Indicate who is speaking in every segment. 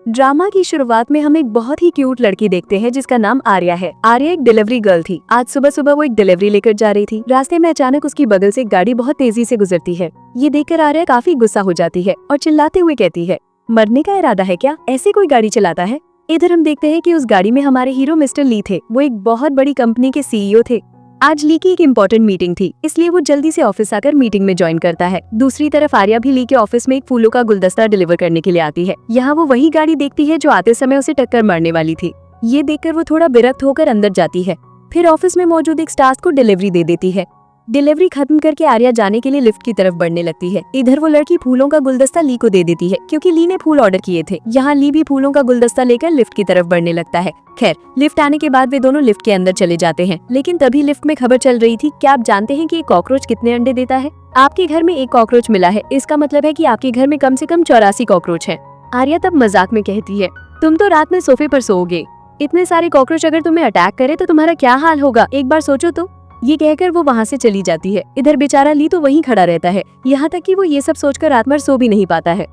Speaker 1: Drama की शुरुआत में हम एक बहुत ही क्यूट लड़की देखते हैं जिसका नाम आर्या है। आर्या एक डिलीवरी गर्ल थी। आज सुबह सुबह वो एक डिलीवरी लेकर जा रही थी। रास्ते में अचानक उसकी बगल से एक गाड़ी बहुत तेजी से गुजरती है। ये देखकर आर्या काफी गुस्सा हो जाती है और चिल्लाते हुए कहती है, मरने का इरादा है क्या? ऐसे कोई गाड़ी चलाता है? इधर हम देखते हैं कि उस गाड़ी में हमारे हीरो मिस्टर ली थे। वो एक बहुत बड़ी कंपनी के सीईओ थे। आज ली की एक इम्पोर्टेंट मीटिंग थी, इसलिए वो जल्दी से ऑफिस आकर मीटिंग में ज्वाइन करता है। दूसरी तरफ आर्या भी ली के ऑफिस में एक फूलों का गुलदस्ता डिलीवर करने के लिए आती है। यहाँ वो वही गाड़ी देखती है जो आते समय उसे टक्कर मारने वाली थी। ये देखकर वो थोड़ा विरक्त होकर अंदर जाती है। फिर ऑफिस में मौजूद एक स्टाफ को डिलीवरी दे देती है। डिलीवरी खत्म करके आर्या जाने के लिए लिफ्ट की तरफ बढ़ने लगती है। इधर वो लड़की फूलों का गुलदस्ता ली को दे देती है क्योंकि ली ने फूल ऑर्डर किए थे। यहाँ ली भी फूलों का गुलदस्ता लेकर लिफ्ट की तरफ बढ़ने लगता है। खैर, लिफ्ट आने के बाद वे दोनों लिफ्ट के अंदर चले जाते हैं। लेकिन तभी लिफ्ट में खबर चल रही थी, क्या आप जानते हैं कि एक कॉकरोच कितने अंडे देता है? आपके घर में एक कॉकरोच मिला है, इसका मतलब है कि आपके घर में कम से कम 84 कॉकरोच है। आर्या तब मजाक में कहती है, तुम तो रात में सोफे पर सोओगे। इतने सारे कॉकरोच अगर तुम्हें अटैक करे तो तुम्हारा क्या हाल होगा, एक बार सोचो तो। ये कहकर वो वहाँ से चली जाती है। इधर बेचारा ली तो वहीं खड़ा रहता है, यहाँ तक कि वो ये सब सोचकर रात भर सो भी नहीं पाता है।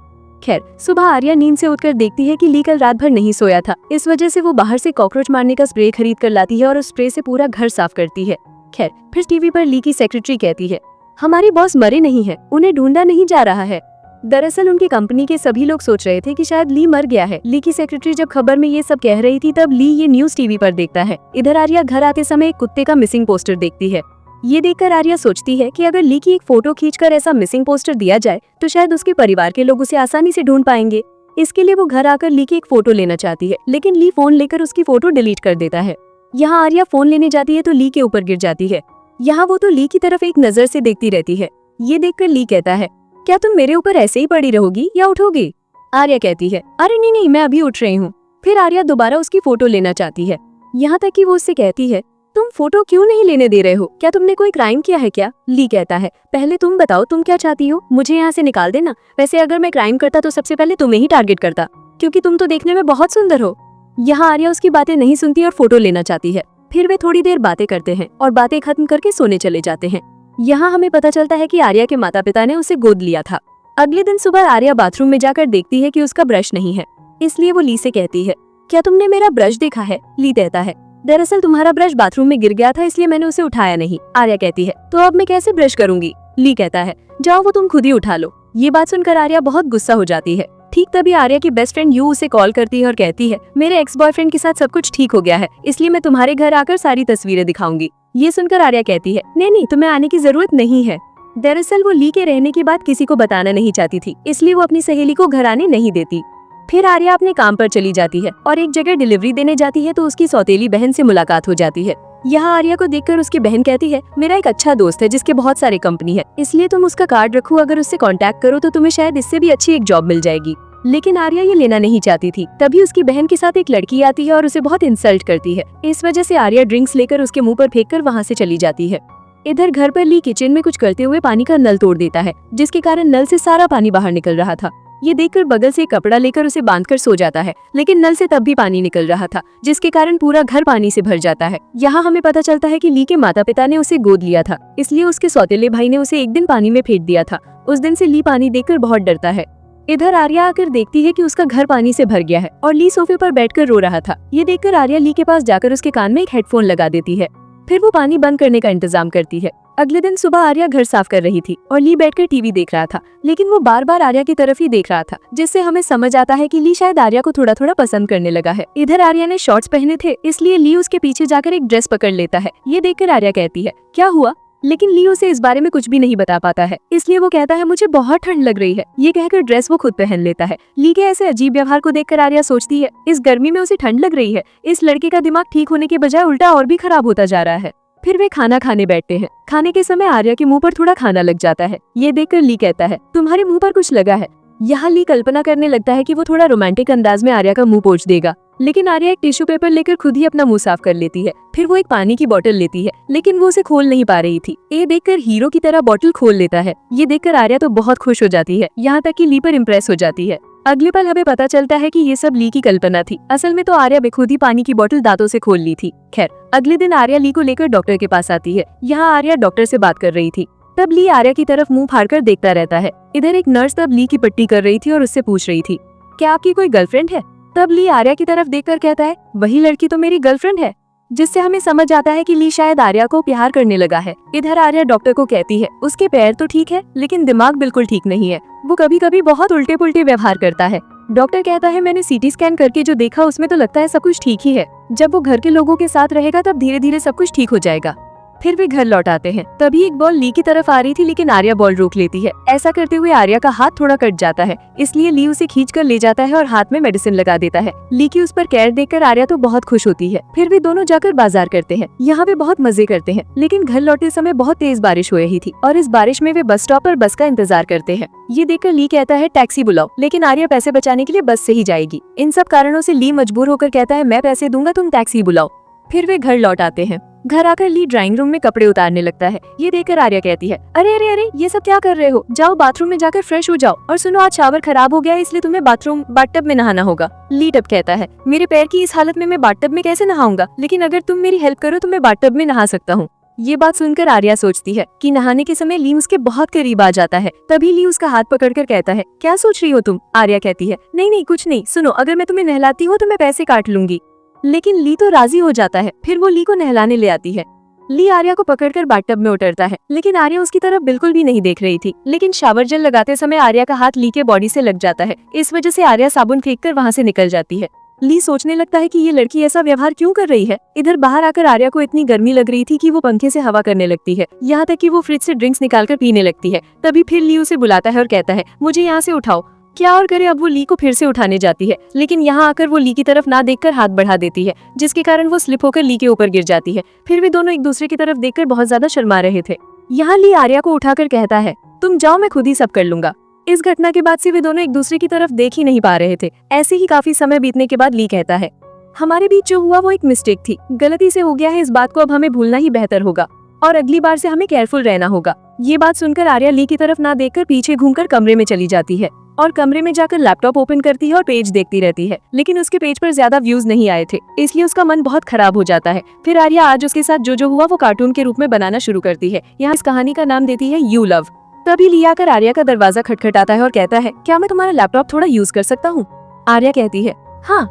Speaker 1: खैर, सुबह आर्या नींद से उठकर देखती है कि ली कल रात भर नहीं सोया था। इस वजह से वो बाहर से कॉकरोच मारने का स्प्रे खरीद कर लाती है और उस स्प्रे से पूरा घर साफ करती है। खैर, फिर टीवी पर ली की सेक्रेटरी कहती है, हमारी बॉस मरे नहीं है, उन्हें ढूंढा नहीं जा रहा है। दरअसल उनकी कंपनी के सभी लोग सोच रहे थे कि शायद ली मर गया है। ली की सेक्रेटरी जब खबर में ये सब कह रही थी तब ली ये न्यूज टीवी पर देखता है। इधर आर्या घर आते समय एक कुत्ते का मिसिंग पोस्टर देखती है। ये देखकर आर्या सोचती है कि अगर ली की एक फोटो खींचकर ऐसा मिसिंग पोस्टर दिया जाए तो शायद उसके परिवार के लोग उसे आसानी से ढूंढ पाएंगे। इसके लिए वो घर आकर ली की एक फोटो लेना चाहती है, लेकिन ली फोन लेकर उसकी फोटो डिलीट कर देता है। यहाँ आर्या फोन लेने जाती है तो ली के ऊपर गिर जाती है। यहाँ वो तो ली की तरफ एक नजर से देखती रहती है। ये देखकर ली कहता है, क्या तुम मेरे ऊपर ऐसे ही पड़ी रहोगी या उठोगी? आर्या कहती है, अरे नहीं नहीं, मैं अभी उठ रही हूँ। फिर आर्या दोबारा उसकी फोटो लेना चाहती है, यहाँ तक कि वो उससे कहती है, तुम फोटो क्यों नहीं लेने दे रहे हो? क्या तुमने कोई क्राइम किया है क्या? ली कहता है, पहले तुम बताओ तुम क्या चाहती हो, मुझे यहाँ से निकाल देना। वैसे अगर मैं क्राइम करता तो सबसे पहले तुम्हें ही टारगेट करता, क्योंकि तुम तो देखने में बहुत सुंदर हो। यहाँ आर्या उसकी बातें नहीं सुनती और फोटो लेना चाहती है। फिर वे थोड़ी देर बातें करते हैं और बातें खत्म करके सोने चले जाते हैं। यहाँ हमें पता चलता है कि आर्या के माता पिता ने उसे गोद लिया था। अगले दिन सुबह आर्या बाथरूम में जाकर देखती है कि उसका ब्रश नहीं है, इसलिए वो ली से कहती है, क्या तुमने मेरा ब्रश देखा है? ली कहता है, दरअसल तुम्हारा ब्रश बाथरूम में गिर गया था, इसलिए मैंने उसे उठाया नहीं। आर्या कहती है, तो अब मैं कैसे ब्रश करूंगी? ली कहता है, जाओ वो तुम खुद ही उठा लो। ये बात सुनकर आर्या बहुत गुस्सा हो जाती है। ठीक तभी आर्या की बेस्ट फ्रेंड यू उसे कॉल करती है और कहती है, मेरे एक्स बॉयफ्रेंड के साथ सब कुछ ठीक हो गया है, इसलिए मैं तुम्हारे घर आकर सारी तस्वीरें दिखाऊंगी। ये सुनकर आर्या कहती है, नहीं नहीं, तुम्हें आने की जरूरत नहीं है। दरअसल वो ली के रहने के बाद किसी को बताना नहीं चाहती थी, इसलिए वो अपनी सहेली को घर आने नहीं देती। फिर आर्या अपने काम पर चली जाती है और एक जगह डिलीवरी देने जाती है तो उसकी सौतेली बहन से मुलाकात हो जाती है। यहाँ आर्या को देखकर उसकी बहन कहती है, मेरा एक अच्छा दोस्त है जिसके बहुत सारे कंपनी है, इसलिए तुम उसका कार्ड रखो, अगर उससे कांटेक्ट करो तो तुम्हें शायद इससे भी अच्छी एक जॉब मिल जाएगी। लेकिन आर्या ये लेना नहीं चाहती थी। तभी उसकी बहन के साथ एक लड़की आती है और उसे बहुत इंसल्ट करती है। इस वजह से आर्या ड्रिंक्स लेकर उसके मुंह पर फेंक कर वहाँ से चली जाती है। इधर घर पर ली किचन में कुछ करते हुए पानी का नल तोड़ देता है, जिसके कारण नल से सारा पानी बाहर निकल रहा था। ये देखकर बगल से कपड़ा लेकर उसे बांधकर सो जाता है, लेकिन नल से तब भी पानी निकल रहा था, जिसके कारण पूरा घर पानी से भर जाता है। यहाँ हमें पता चलता है कि ली के माता पिता ने उसे गोद लिया था, इसलिए उसके सौतेले भाई ने उसे एक दिन पानी में फेंक दिया था। उस दिन से ली पानी देखकर बहुत डरता है। इधर आर्या आकर देखती है कि उसका घर पानी से भर गया है और ली सोफे पर बैठकर रो रहा था। ये देखकर आर्या ली के पास जाकर उसके कान में एक हेडफोन लगा देती है। फिर वो पानी बंद करने का इंतजाम करती है। अगले दिन सुबह आर्या घर साफ कर रही थी और ली बैठकर टीवी देख रहा था, लेकिन वो बार बार आर्या की तरफ ही देख रहा था, जिससे हमें समझ आता है कि ली शायद आर्या को थोड़ा थोड़ा पसंद करने लगा है। इधर आर्या ने शॉर्ट्स पहने थे, इसलिए ली उसके पीछे जाकर एक ड्रेस पकड़ लेता है। ये देखकर आर्या कहती है, क्या हुआ? लेकिन ली उसे इस बारे में कुछ भी नहीं बता पाता है, इसलिए वो कहता है, मुझे बहुत ठंड लग रही है। ये कहकर ड्रेस वो खुद पहन लेता है। ली के ऐसे अजीब व्यवहार को देखकर आर्या सोचती है, इस गर्मी में उसे ठंड लग रही है। इस लड़के का दिमाग ठीक होने के बजाय उल्टा और भी खराब होता जा रहा है। फिर वे खाना खाने बैठते हैं। खाने के समय आर्या के मुंह पर थोड़ा खाना लग जाता है। ये देखकर ली कहता है, तुम्हारे मुंह पर कुछ लगा है। यहाँ ली कल्पना करने लगता है कि वो थोड़ा रोमांटिक अंदाज में आर्या का मुंह पोंछ देगा, लेकिन आर्या एक टिश्यू पेपर लेकर खुद ही अपना मुंह साफ कर लेती है। फिर वो एक पानी की बोतल लेती है, लेकिन वो उसे खोल नहीं पा रही थी। ये देखकर हीरो की तरह बोतल खोल लेता है। ये देखकर आर्या तो बहुत खुश हो जाती है, यहाँ तक कि ली पर इम्प्रेस हो जाती है। अगले पल हमें पता चलता है कि ये सब ली की कल्पना थी। असल में तो आर्या बेखुद ही पानी की बोतल दांतों से खोल ली थी। खैर, अगले दिन आर्या ली को लेकर डॉक्टर के पास आती है। यहाँ आर्या डॉक्टर से बात कर रही थी, तब ली आर्या की तरफ मुंह फाड़कर देखता रहता है। इधर एक नर्स तब ली की पट्टी कर रही थी और उससे पूछ रही थी, क्या आपकी कोई गर्लफ्रेंड है? तब ली आर्या की तरफ देखकर कहता है, वही लड़की तो मेरी गर्लफ्रेंड है, जिससे हमें समझ आता है कि ली शायद आर्या को प्यार करने लगा है। इधर आर्या डॉक्टर को कहती है उसके पैर तो ठीक है लेकिन दिमाग बिल्कुल ठीक नहीं है, वो कभी कभी बहुत उल्टे पुल्टे व्यवहार करता है। डॉक्टर कहता है मैंने सीटी स्कैन करके जो देखा उसमें तो लगता है सब कुछ ठीक ही है, जब वो घर के लोगों के साथ रहेगा तब धीरे धीरे सब कुछ ठीक हो जाएगा। फिर वे घर लौट आते हैं। तभी एक बॉल ली की तरफ आ रही थी लेकिन आर्या बॉल रोक लेती है। ऐसा करते हुए आर्या का हाथ थोड़ा कट जाता है, इसलिए ली उसे खींच कर ले जाता है और हाथ में मेडिसिन लगा देता है। ली की उस पर केयर देखकर आर्या तो बहुत खुश होती है। फिर वे दोनों जाकर बाजार करते हैं। यहाँ पे बहुत मजे करते हैं, लेकिन घर लौटते समय बहुत तेज बारिश हो रही थी और इस बारिश में वे बस स्टॉप पर बस का इंतजार करते हैं। ये देखकर ली कहता है टैक्सी बुलाओ, लेकिन आर्या पैसे बचाने के लिए बस से ही जाएगी। इन सब कारणों से ली मजबूर होकर कहता है मैं पैसे दूंगा, तुम टैक्सी बुलाओ। फिर वे घर लौट आते हैं। घर आकर ली ड्राइंग रूम में कपड़े उतारने लगता है। ये देखकर आर्या कहती है अरे अरे अरे ये सब क्या कर रहे हो, जाओ बाथरूम में जाकर फ्रेश हो जाओ, और सुनो आज शावर खराब हो गया है इसलिए तुम्हें बाथटब में नहाना होगा। ली टब कहता है मेरे पैर की इस हालत में मैं बाथटब में कैसे नहाऊंगा, लेकिन अगर तुम मेरी हेल्प करो तो मैं बाथटब में नहा सकता हूँ। ये बात सुनकर आर्या सोचती है कि नहाने के समय ली उसके बहुत करीब आ जाता है। तभी ली उसका हाथ पकड़कर कहता है क्या सोच रही हो तुम। आर्या कहती है नहीं नहीं कुछ नहीं, सुनो अगर मैं तुम्हें नहलाती हूँ तो मैं पैसे काट लूंगी। लेकिन ली तो राजी हो जाता है। फिर वो ली को नहलाने ले आती है। ली आर्या को पकड़कर बाथटब में उतरता है, लेकिन आर्या उसकी तरफ बिल्कुल भी नहीं देख रही थी। लेकिन शावर जेल लगाते समय आर्या का हाथ ली के बॉडी से लग जाता है। इस वजह से आर्या साबुन फेंककर वहाँ से निकल जाती है। ली सोचने लगता है कि ये लड़की ऐसा व्यवहार क्यों कर रही है। इधर बाहर आकर आर्या को इतनी गर्मी लग रही थी कि वो पंखे से हवा करने लगती है, यहाँ तक कि वो फ्रिज से ड्रिंक्स निकालकर पीने लगती है। तभी फिर ली उसे बुलाता है और कहता है मुझे यहाँ से उठाओ। क्या और करे, अब वो ली को फिर से उठाने जाती है, लेकिन यहाँ आकर वो ली की तरफ ना देखकर हाथ बढ़ा देती है, जिसके कारण वो स्लिप होकर ली के ऊपर गिर जाती है। फिर वे दोनों एक दूसरे की तरफ देखकर बहुत ज्यादा शर्मा रहे थे। यहाँ ली आर्या को उठाकर कहता है तुम जाओ, मैं खुद ही सब कर लूंगा। इस घटना के बाद से वे दोनों एक दूसरे की तरफ देख ही नहीं पा रहे थे। ऐसे ही काफी समय बीतने के बाद ली कहता है हमारे बीच जो हुआ वो एक मिस्टेक थी, गलती से हो गया है, इस बात को अब हमें भूलना ही बेहतर होगा और अगली बार से हमें केयरफुल रहना होगा। ये बात सुनकर आर्या ली की तरफ ना देखकर पीछे घूमकर कमरे में चली जाती है और कमरे में जाकर लैपटॉप ओपन करती है और पेज देखती रहती है, लेकिन उसके पेज पर ज्यादा व्यूज नहीं आए थे, इसलिए उसका मन बहुत खराब हो जाता है। फिर आर्या आज उसके साथ जो हुआ वो कार्टून के रूप में बनाना शुरू करती है। यहाँ इस कहानी का नाम देती है यू लव। तभी ली आकर आर्या का दरवाजा खटखटाता है और कहता है क्या मैं तुम्हारा लैपटॉप थोड़ा यूज कर सकता हूँ। आर्या कहती है हाँ।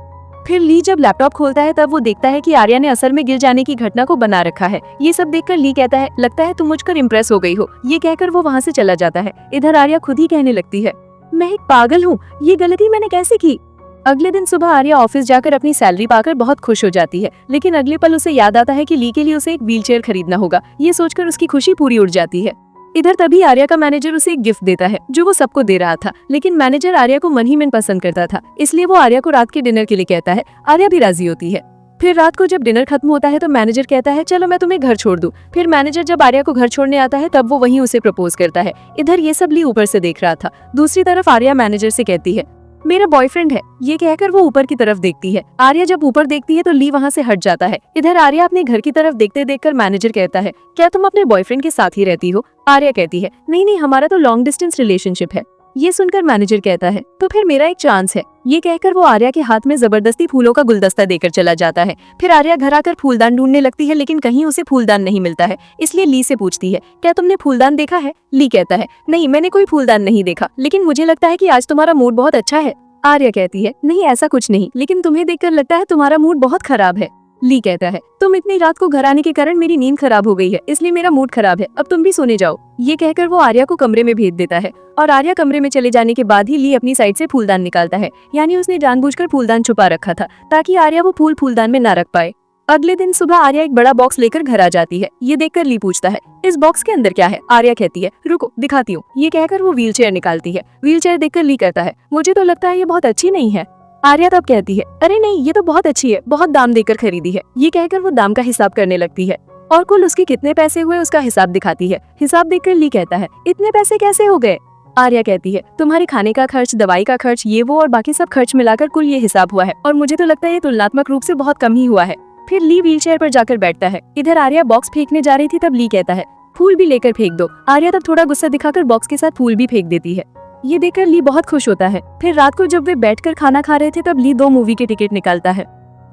Speaker 1: फिर ली जब लैपटॉप खोलता है तब वो देखता है कि आर्या ने असल में गिर जाने की घटना को बना रखा है। ये सब देखकर ली कहता है लगता है तुम मुझकर इम्प्रेस हो गई हो। ये कहकर वो वहाँ से चला जाता है। इधर आर्या खुद ही कहने लगती है मैं एक पागल हूँ, ये गलती मैंने कैसे की। अगले दिन सुबह आर्या ऑफिस जाकर अपनी सैलरी पाकर बहुत खुश हो जाती है, लेकिन अगले पल उसे याद आता है कि ली के लिए उसे एक व्हीलचेयर खरीदना होगा। ये सोचकर उसकी खुशी पूरी उड़ जाती है। इधर तभी आर्या का मैनेजर उसे एक गिफ्ट देता है जो वो सबको दे रहा था, लेकिन मैनेजर आर्या को मन ही मन पसंद करता था, इसलिए वो आर्या को रात के डिनर के लिए कहता है। आर्या भी राजी होती है। फिर रात को जब डिनर खत्म होता है तो मैनेजर कहता है चलो मैं तुम्हें घर छोड़ दूं। फिर मैनेजर जब आर्या को घर छोड़ने आता है तब वो वहीं उसे प्रपोज करता है। इधर ये सब ली ऊपर से देख रहा था। दूसरी तरफ आर्या मैनेजर से कहती है मेरा बॉयफ्रेंड है। ये कहकर वो ऊपर की तरफ देखती है। आर्या जब ऊपर देखती है तो ली वहाँ से हट जाता है। इधर आर्या अपने घर की तरफ देखते देखकर मैनेजर कहता है क्या तुम अपने बॉयफ्रेंड के साथ ही रहती हो। आर्या कहती है नहीं नहीं, हमारा तो लॉन्ग डिस्टेंस रिलेशनशिप है। ये सुनकर मैनेजर कहता है तो फिर मेरा एक चांस है। ये कहकर वो आर्या के हाथ में जबरदस्ती फूलों का गुलदस्ता देकर चला जाता है। फिर आर्या घर आकर फूलदान ढूंढने लगती है, लेकिन कहीं उसे फूलदान नहीं मिलता है, इसलिए ली से पूछती है क्या तुमने फूलदान देखा है। ली कहता है नहीं मैंने कोई फूलदान नहीं देखा, लेकिन मुझे लगता है कि आज तुम्हारा मूड बहुत अच्छा है। आर्या कहती है नहीं ऐसा कुछ नहीं, लेकिन तुम्हें देखकर लगता है तुम्हारा मूड बहुत खराब है। ली कहता है तुम इतनी रात को घर आने के कारण मेरी नींद खराब हो गई है, इसलिए मेरा मूड खराब है, अब तुम भी सोने जाओ। ये कहकर वो आर्या को कमरे में भेज देता है और आर्या कमरे में चले जाने के बाद ही ली अपनी साइड से फूलदान निकालता है, यानी उसने जानबूझकर फूलदान छुपा रखा था ताकि आर्या वो फूलदान में ना रख पाए। अगले दिन सुबह आर्या एक बड़ा बॉक्स लेकर घर आ जाती है। ये देखकर ली पूछता है इस बॉक्स के अंदर क्या है। आर्या कहती है रुको दिखाती हूँ। ये कहकर वो व्हीलचेयर निकालती है। व्हीलचेयर देखकर ली कहता है मुझे तो लगता है ये बहुत अच्छी नहीं है। आर्या तब कहती है अरे नहीं ये तो बहुत अच्छी है, बहुत दाम देकर खरीदी है। ये कहकर वो दाम का हिसाब करने लगती है और कुल उसके कितने पैसे हुए उसका हिसाब दिखाती है। हिसाब देखकर ली कहता है इतने पैसे कैसे हो गए। आर्या कहती है तुम्हारे खाने का खर्च, दवाई का खर्च, ये वो और बाकी सब खर्च मिलाकर कुल ये हिसाब हुआ है, और मुझे तो लगता है ये तुलनात्मक रूप से बहुत कम ही हुआ है। फिर ली व्हीलचेयर पर जाकर बैठता है। इधर आर्या बॉक्स फेंकने जा रही थी तब ली कहता है फूल भी लेकर फेंक दो। आर्या तब थोड़ा गुस्सा दिखाकर बॉक्स के साथ फूल भी फेंक देती है। ये देखकर ली बहुत खुश होता है। फिर रात को जब वे बैठकर खाना खा रहे थे तब ली 2 मूवी के टिकट निकालता है।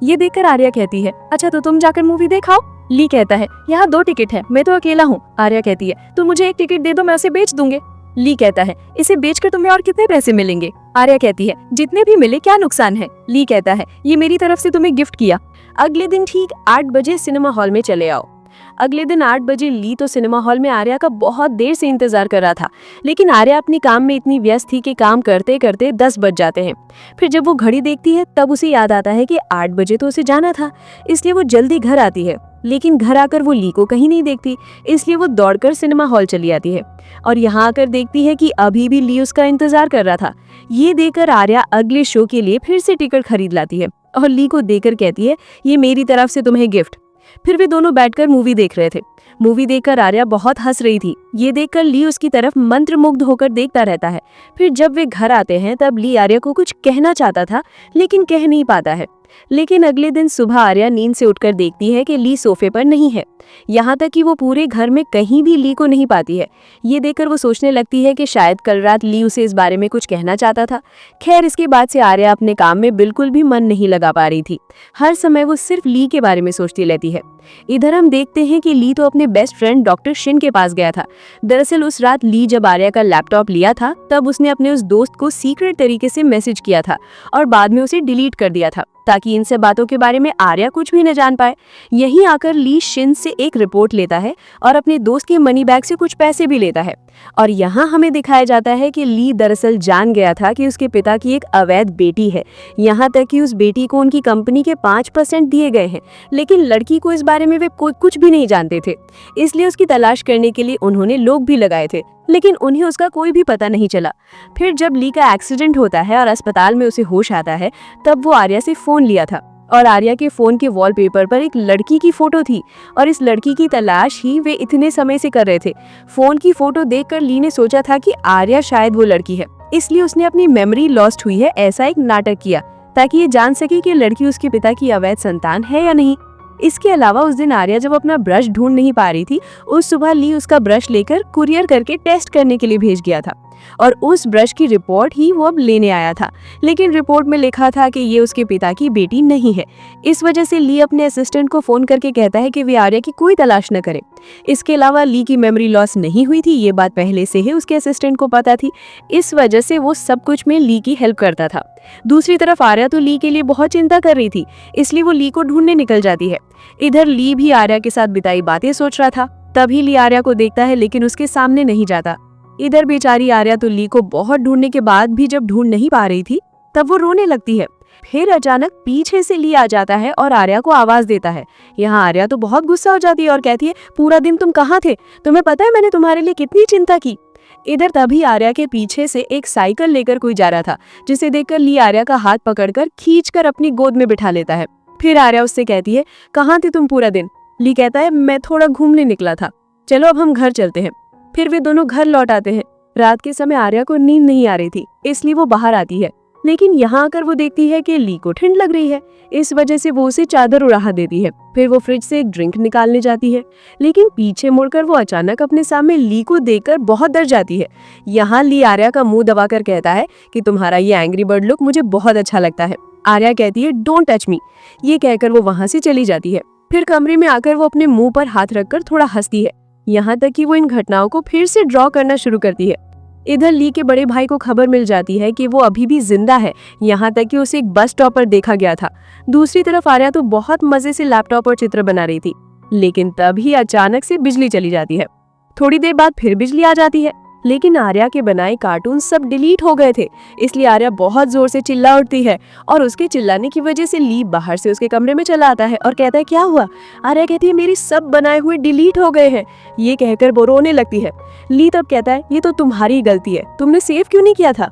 Speaker 1: ये देखकर आर्या कहती है अच्छा तो तुम जाकर मूवी देखाओ। ली कहता है यहाँ 2 टिकट है, मैं तो अकेला हूँ। आर्या कहती है तो मुझे एक टिकट दे दो, मैं उसे बेच दूंगे। ली कहता है इसे बेचकर तुम्हें और कितने पैसे मिलेंगे। आर्या कहती है जितने भी मिले क्या नुकसान है। ली कहता है ये मेरी तरफ से तुम्हें गिफ्ट किया। अगले दिन ठीक 8 बजे सिनेमा हॉल में चले आओ। अगले दिन 8 बजे ली तो सिनेमा हॉल में आर्या का बहुत देर से इंतजार कर रहा था, लेकिन आर्या अपने काम में इतनी व्यस्त थी कि काम करते करते 10 बज जाते हैं। फिर जब वो घड़ी देखती है तब उसे याद आता है कि 8 बजे तो उसे जाना था, इसलिए वो जल्दी घर आती है। लेकिन घर आकर वो ली को कहीं नहीं देखती, इसलिए वो दौड़कर सिनेमा हॉल चली आती है और यहाँ आकर देखती है कि अभी भी ली उसका इंतजार कर रहा था। ये देखकर आर्या अगले शो के लिए फिर से टिकट खरीद लाती है और ली को देकर कहती है ये मेरी तरफ से तुम्हें गिफ्ट। फिर वे दोनों बैठकर मूवी देख रहे थे। मूवी देखकर आर्या बहुत हंस रही थी। ये देखकर ली उसकी तरफ मंत्रमुग्ध होकर देखता रहता है। फिर जब वे घर आते हैं तब ली आर्या को कुछ कहना चाहता था लेकिन कह नहीं पाता है। लेकिन अगले दिन सुबह आर्या नींद से उठकर देखती है कि ली सोफे पर नहीं है। यहाँ तक कि वो पूरे घर में कहीं भी ली को नहीं पाती है। ये देखकर वो सोचने लगती है कि शायद कल रात ली उसे इस बारे में कुछ कहना चाहता था। खैर इसके बाद से आर्या अपने काम में बिल्कुल भी मन नहीं लगा पा रही थी। हर समय वो सिर्फ ली के बारे में सोचती रहती है। इधर हम देखते हैं कि ली तो अपने बेस्ट फ्रेंड डॉक्टर शिन के पास गया था। दरअसल उस रात ली जब आर्या का लैपटॉप लिया था तब उसने अपने उस दोस्त को सीक्रेट तरीके से मैसेज किया था और बाद में उसे डिलीट कर दिया था ताकि इन सब बातों के बारे में आर्या कुछ भी न जान पाए। यहीं आकर ली शिन से एक रिपोर्ट लेता है और अपने दोस्त के मनी बैग से कुछ पैसे भी लेता है। और यहाँ हमें दिखाया जाता है कि ली दरअसल जान गया था कि उसके पिता की एक अवैध बेटी है। यहाँ तक कि उस बेटी को उनकी कंपनी के 5% दिए गए हैं, लेकिन लड़की को इस बारे में वे कुछ भी नहीं जानते थे। इसलिए उसकी तलाश करने के लिए उन्होंने लोग भी लगाए थे, लेकिन उन्हें उसका कोई भी पता नहीं चला। फिर जब ली का एक्सीडेंट होता है और अस्पताल में उसे होश आता है तब वो आर्या से फोन लिया था और आर्या के फोन के वॉलपेपर पर एक लड़की की फोटो थी और इस लड़की की तलाश ही वे इतने समय से कर रहे थे। फोन की फोटो देखकर ली ने सोचा था कि आर्या शायद वो लड़की है, इसलिए उसने अपनी मेमोरी लॉस्ट हुई है ऐसा एक नाटक किया ताकि ये जान सके कि लड़की उसके पिता की अवैध संतान है या नहीं। इसके अलावा उस दिन आर्या जब अपना ब्रश ढूंढ नहीं पा रही थी, उस सुबह ली उसका ब्रश लेकर कुरियर करके टेस्ट करने के लिए भेज गया था और उस ब्रश की रिपोर्ट ही वो अब लेने आया था। लेकिन रिपोर्ट में लिखा था कि ये उसके पिता की बेटी नहीं है। इस वजह से ली अपने असिस्टेंट को फोन करके कहता है कि वे आर्या की कोई तलाश न करे। इसके अलावा ली की मेमोरी लॉस नहीं हुई थी, ये बात पहले से ही उसके असिस्टेंट को पता थी। इस वजह से वो सब कुछ में ली की हेल्प करता था। दूसरी तरफ आर्या तो ली के लिए बहुत चिंता कर रही थी, इसलिए वो ली को ढूंढने निकल जाती है। इधर ली भी आर्या के साथ बिताई बातें सोच रहा था। तभी ली आर्या को देखता है लेकिन उसके सामने नहीं जाता। इधर बेचारी आर्या तो ली को बहुत ढूंढने के बाद भी जब ढूंढ नहीं पा रही थी तब वो रोने लगती है। फिर अचानक पीछे से ली आ जाता है और आर्या को आवाज देता है। यहाँ आर्या तो बहुत गुस्सा हो जाती है और कहती है पूरा दिन तुम कहाँ थे, तुम्हें पता है मैंने तुम्हारे लिए कितनी चिंता की। इधर तभी आर्या के पीछे से एक साइकिल लेकर कोई जा रहा था, जिसे देखकर ली आर्या का हाथ पकड़कर खींचकर अपनी गोद में बिठा लेता है। फिर आर्या उससे कहती है कहाँ थे तुम पूरा दिन। ली कहता है मैं थोड़ा घूमने निकला था, चलो अब हम घर चलते हैं। फिर वे दोनों घर लौट आते हैं। रात के समय आर्या को नींद नहीं आ रही थी, इसलिए वो बाहर आती है, लेकिन यहाँ आकर वो देखती है कि ली को ठंड लग रही है। इस वजह से वो उसे चादर उड़ा देती है। फिर वो फ्रिज से एक ड्रिंक निकालने जाती है, लेकिन पीछे मुड़कर वो अचानक अपने सामने ली को देखकर बहुत डर जाती है। यहाँ ली आर्या का मुंह दबाकर कहता है कि तुम्हारा ये एंग्री बर्ड लुक मुझे बहुत अच्छा लगता है। आर्या कहती है डोंट टच मी। ये कहकर वो वहां से चली जाती है। फिर कमरे में आकर वो अपने मुंह पर हाथ रखकर थोड़ा हंसती है, यहाँ तक कि वो इन घटनाओं को फिर से ड्रॉ करना शुरू करती है। इधर ली के बड़े भाई को खबर मिल जाती है कि वो अभी भी जिंदा है, यहाँ तक कि उसे एक बस स्टॉप पर देखा गया था। दूसरी तरफ आर्या तो बहुत मजे से लैपटॉप पर चित्र बना रही थी, लेकिन तभी अचानक से बिजली चली जाती है। थोड़ी देर बाद फिर बिजली आ जाती है, लेकिन आर्या के बनाए कार्टून सब डिलीट हो गए थे। इसलिए आर्या बहुत जोर से चिल्ला उठती है और उसके चिल्लाने की वजह से ली बाहर से उसके कमरे में चला आता है और कहता है क्या हुआ। आर्या कहती है मेरी सब बनाए हुए डिलीट हो गए हैं। ये कहकर वो रोने लगती है। ली तब कहता है ये तो तुम्हारी गलती है, तुमने सेव क्यों नहीं किया था।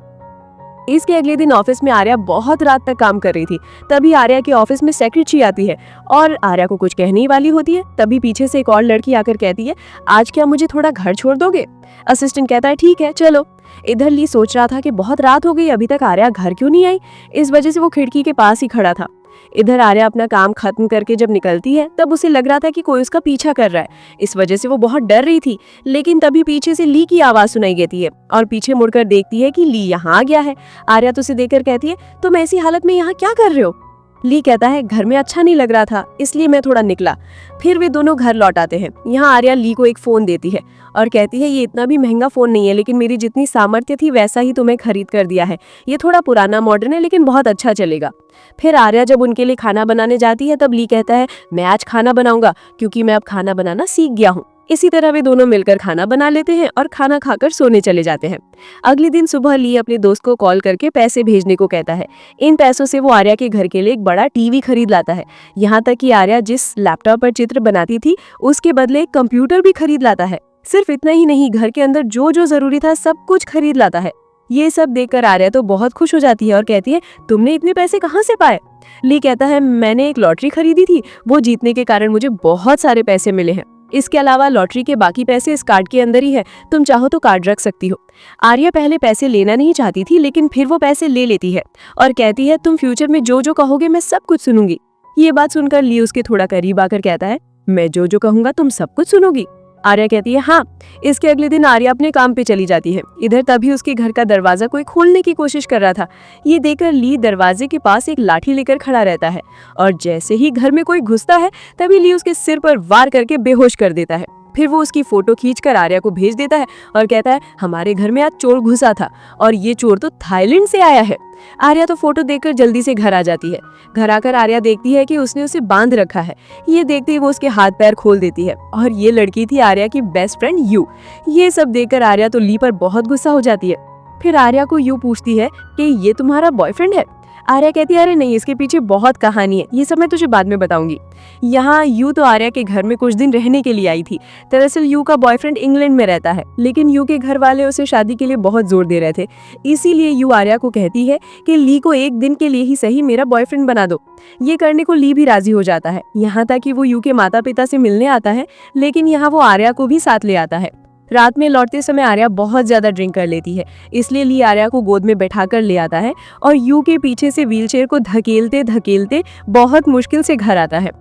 Speaker 1: इसके अगले दिन ऑफिस में आर्या बहुत रात तक काम कर रही थी। तभी आर्या के ऑफिस में सेक्रेटरी आती है और आर्या को कुछ कहने ही वाली होती है। तभी पीछे से एक और लड़की आकर कहती है आज क्या मुझे थोड़ा घर छोड़ दोगे। असिस्टेंट कहता है ठीक है चलो। इधर ली सोच रहा था कि बहुत रात हो गई, अभी तक आर्या घर क्यों नहीं आई। इस वजह से वो खिड़की के पास ही खड़ा था। इधर आर्या अपना काम खत्म करके जब निकलती है तब उसे लग रहा था कि कोई उसका पीछा कर रहा है। इस वजह से वो बहुत डर रही थी, लेकिन तभी पीछे से ली की आवाज सुनाई देती है और पीछे मुड़कर देखती है कि ली यहाँ आ गया है। आर्या तो उसे देखकर कहती है तुम ऐसी हालत में यहाँ क्या कर रहे हो। ली कहता है घर में अच्छा नहीं लग रहा था, इसलिए मैं थोड़ा निकला। फिर वे दोनों घर लौट आते हैं। यहाँ आर्या ली को एक फोन देती है और कहती है ये इतना भी महंगा फोन नहीं है, लेकिन मेरी जितनी सामर्थ्य थी वैसा ही तुम्हें खरीद कर दिया है। ये थोड़ा पुराना मॉडर्न है लेकिन बहुत अच्छा चलेगा। फिर आर्या जब उनके लिए खाना बनाने जाती है तब ली कहता है मैं आज खाना बनाऊंगा क्योंकि मैं अब खाना बनाना सीख गया हूँ। इसी तरह वे दोनों मिलकर खाना बना लेते हैं और खाना खाकर सोने चले जाते हैं। अगले दिन सुबह ली अपने दोस्त को कॉल करके पैसे भेजने को कहता है। इन पैसों से वो आर्या के घर के लिए एक बड़ा टीवी खरीद लाता है। यहाँ तक कि आर्या जिस लैपटॉप पर चित्र बनाती थी उसके बदले एक कंप्यूटर भी खरीद लाता है। सिर्फ इतना ही नहीं, घर के अंदर जो जो जरूरी था सब कुछ खरीद लाता है। ये सब देखकर आर्या तो बहुत खुश हो जाती है और कहती है तुमने इतने पैसे कहाँ से पाए? ली कहता है मैंने एक लॉटरी खरीदी थी, वो जीतने के कारण मुझे बहुत सारे पैसे मिले हैं। इसके अलावा लॉटरी के बाकी पैसे इस कार्ड के अंदर ही है, तुम चाहो तो कार्ड रख सकती हो। आर्या पहले पैसे लेना नहीं चाहती थी लेकिन फिर वो पैसे ले लेती है और कहती है तुम फ्यूचर में जो जो कहोगे मैं सब कुछ सुनूंगी। ये बात सुनकर ली उसके थोड़ा करीब आकर कहता है मैं जो जो कहूंगा तुम सब कुछ सुनोगी? आर्या कहती है हाँ। इसके अगले दिन आर्या अपने काम पे चली जाती है। इधर तभी उसके घर का दरवाजा कोई खोलने की कोशिश कर रहा था। ये देखकर ली दरवाजे के पास एक लाठी लेकर खड़ा रहता है और जैसे ही घर में कोई घुसता है तभी ली उसके सिर पर वार करके बेहोश कर देता है। फिर वो उसकी फोटो खींचकर आर्या को भेज देता है और कहता है हमारे घर में आज चोर घुसा था और ये चोर तो थाईलैंड से आया है। आर्या तो फोटो देखकर जल्दी से घर आ जाती है। घर आकर आर्या देखती है कि उसने उसे बांध रखा है। ये देखते ही वो उसके हाथ पैर खोल देती है और ये लड़की थी आर्या की बेस्ट फ्रेंड यू। ये सब देखकर आर्या तो ली पर बहुत गुस्सा हो जाती है। फिर आर्या को यू पूछती है कि ये तुम्हारा बॉयफ्रेंड है? आर्या कहती है अरे नहीं, इसके पीछे बहुत कहानी है, ये सब मैं तुझे बाद में बताऊंगी। यहाँ यू तो आर्या के घर में कुछ दिन रहने के लिए आई थी। दरअसल यू का बॉयफ्रेंड इंग्लैंड में रहता है लेकिन यू के घर वाले उसे शादी के लिए बहुत जोर दे रहे थे। इसीलिए यू आर्या को कहती है कि ली को एक दिन के लिए ही सही मेरा बॉयफ्रेंड बना दो। ये करने को ली भी राजी हो जाता है। यहाँ तक कि वो यू के माता पिता से मिलने आता है लेकिन यहाँ वो आर्या को भी साथ ले आता है। रात में लौटते समय आर्या बहुत ज्यादा ड्रिंक कर लेती है, इसलिए ली आर्या को गोद में बैठाकर ले आता है और यू के पीछे से व्हीलचेयर को धकेलते धकेलते बहुत मुश्किल से घर आता है।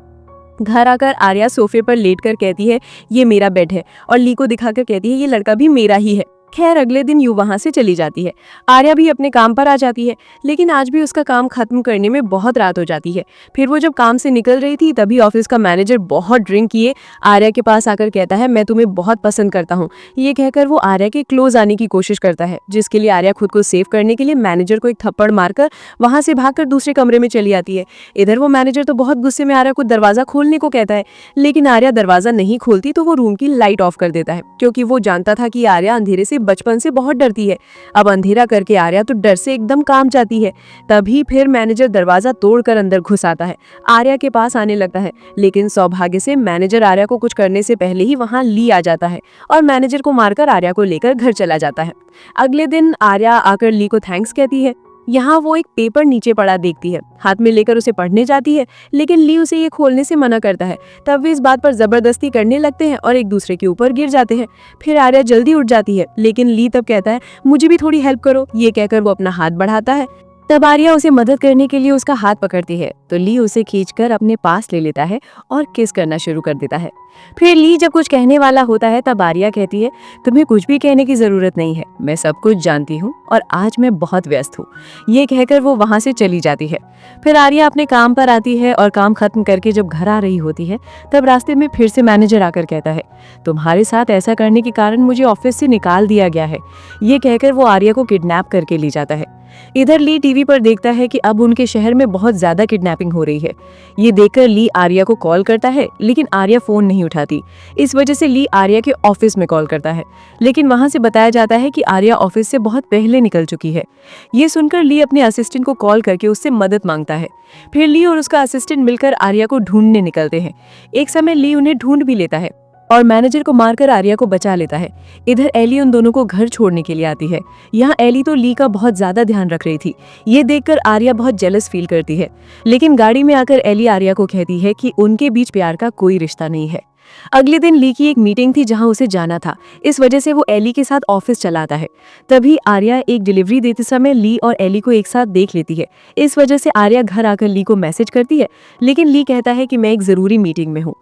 Speaker 1: घर आकर आर्या सोफे पर लेटकर कहती है ये मेरा बेड है और ली को दिखाकर कहती है ये लड़का भी मेरा ही है। खैर अगले दिन यू वहां से चली जाती है। आर्या भी अपने काम पर आ जाती है लेकिन आज भी उसका काम खत्म करने में बहुत रात हो जाती है। फिर वो जब काम से निकल रही थी तभी ऑफिस का मैनेजर बहुत ड्रिंक किए आर्या के पास आकर कहता है मैं तुम्हें बहुत पसंद करता हूँ। ये कहकर वो आर्या के क्लोज आने की कोशिश करता है, जिसके लिए आर्या खुद को सेव करने के लिए मैनेजर को एक थप्पड़ मारकर वहां से भागकर दूसरे कमरे में चली आती है। इधर वो मैनेजर तो बहुत गुस्से में आर्या को दरवाजा खोलने को कहता है लेकिन आर्या दरवाजा नहीं खोलती तो वो रूम की लाइट ऑफ कर देता है क्योंकि वो जानता था कि आर्या अंधेरे से बचपन से बहुत डरती है। अब अंधेरा करके आर्या तो डर से एकदम कांप जाती है। तभी फिर मैनेजर दरवाजा तोड़कर अंदर घुस आता है, आर्या के पास आने लगता है लेकिन सौभाग्य से मैनेजर आर्या को कुछ करने से पहले ही वहां ली आ जाता है और मैनेजर को मारकर आर्या को लेकर घर चला जाता है। अगले दिन आर्या आकर ली को थैंक्स कहती है। यहाँ वो एक पेपर नीचे पड़ा देखती है, हाथ में लेकर उसे पढ़ने जाती है लेकिन ली उसे ये खोलने से मना करता है। तब वे इस बात पर जबरदस्ती करने लगते हैं और एक दूसरे के ऊपर गिर जाते हैं। फिर आर्या जल्दी उठ जाती है लेकिन ली तब कहता है मुझे भी थोड़ी हेल्प करो। ये कहकर वो अपना हाथ बढ़ाता है। तब आर्या उसे मदद करने के लिए उसका हाथ पकड़ती है तो ली उसे खींचकर अपने पास ले लेता है और किस करना शुरू कर देता है। फिर ली जब कुछ कहने वाला होता है तब आर्या कहती है तुम्हें कुछ भी कहने की जरूरत नहीं है, मैं सब कुछ जानती हूँ और आज मैं बहुत व्यस्त हूँ। ये कहकर वो वहां से चली जाती है। फिर आर्या अपने काम पर आती है और काम खत्म करके जब घर आ रही होती है तब रास्ते में फिर से मैनेजर आकर कहता है तुम्हारे साथ ऐसा करने के कारण मुझे ऑफिस से निकाल दिया गया है। ये कहकर वो आर्या को किडनैप करके ले जाता है। इधर ली टीवी पर देखता है कि अब उनके शहर में बहुत ज्यादा किडनैपिंग हो रही है। ये देखकर ली आर्या को कॉल करता है लेकिन आर्या फोन नहीं उठाती। इस वजह से ली आर्या के ऑफिस में कॉल करता है लेकिन वहां से बताया जाता है कि आर्या ऑफिस से बहुत पहले निकल चुकी है। ये सुनकर ली अपने असिस्टेंट को कॉल करके उससे मदद मांगता है। फिर ली और उसका असिस्टेंट मिलकर आर्या को ढूंढने निकलते हैं। एक समय ली उन्हें ढूंढ भी लेता है और मैनेजर को मारकर आर्या को बचा लेता है। इधर एली उन दोनों को घर छोड़ने के लिए आती है। यहाँ एली तो ली का बहुत ज्यादा ध्यान रख रही थी। ये देखकर आर्या बहुत जेलस फील करती है लेकिन गाड़ी में आकर एली आर्या को कहती है कि उनके बीच प्यार का कोई रिश्ता नहीं है। अगले दिन ली की एक मीटिंग थी जहां उसे जाना था, इस वजह से वो एली के साथ ऑफिस चला आता है। तभी आर्या एक डिलीवरी देते समय ली और एली को एक साथ देख लेती है। इस वजह से आर्या घर आकर ली को मैसेज करती है लेकिन ली कहता है कि मैं एक जरूरी मीटिंग में हूँ।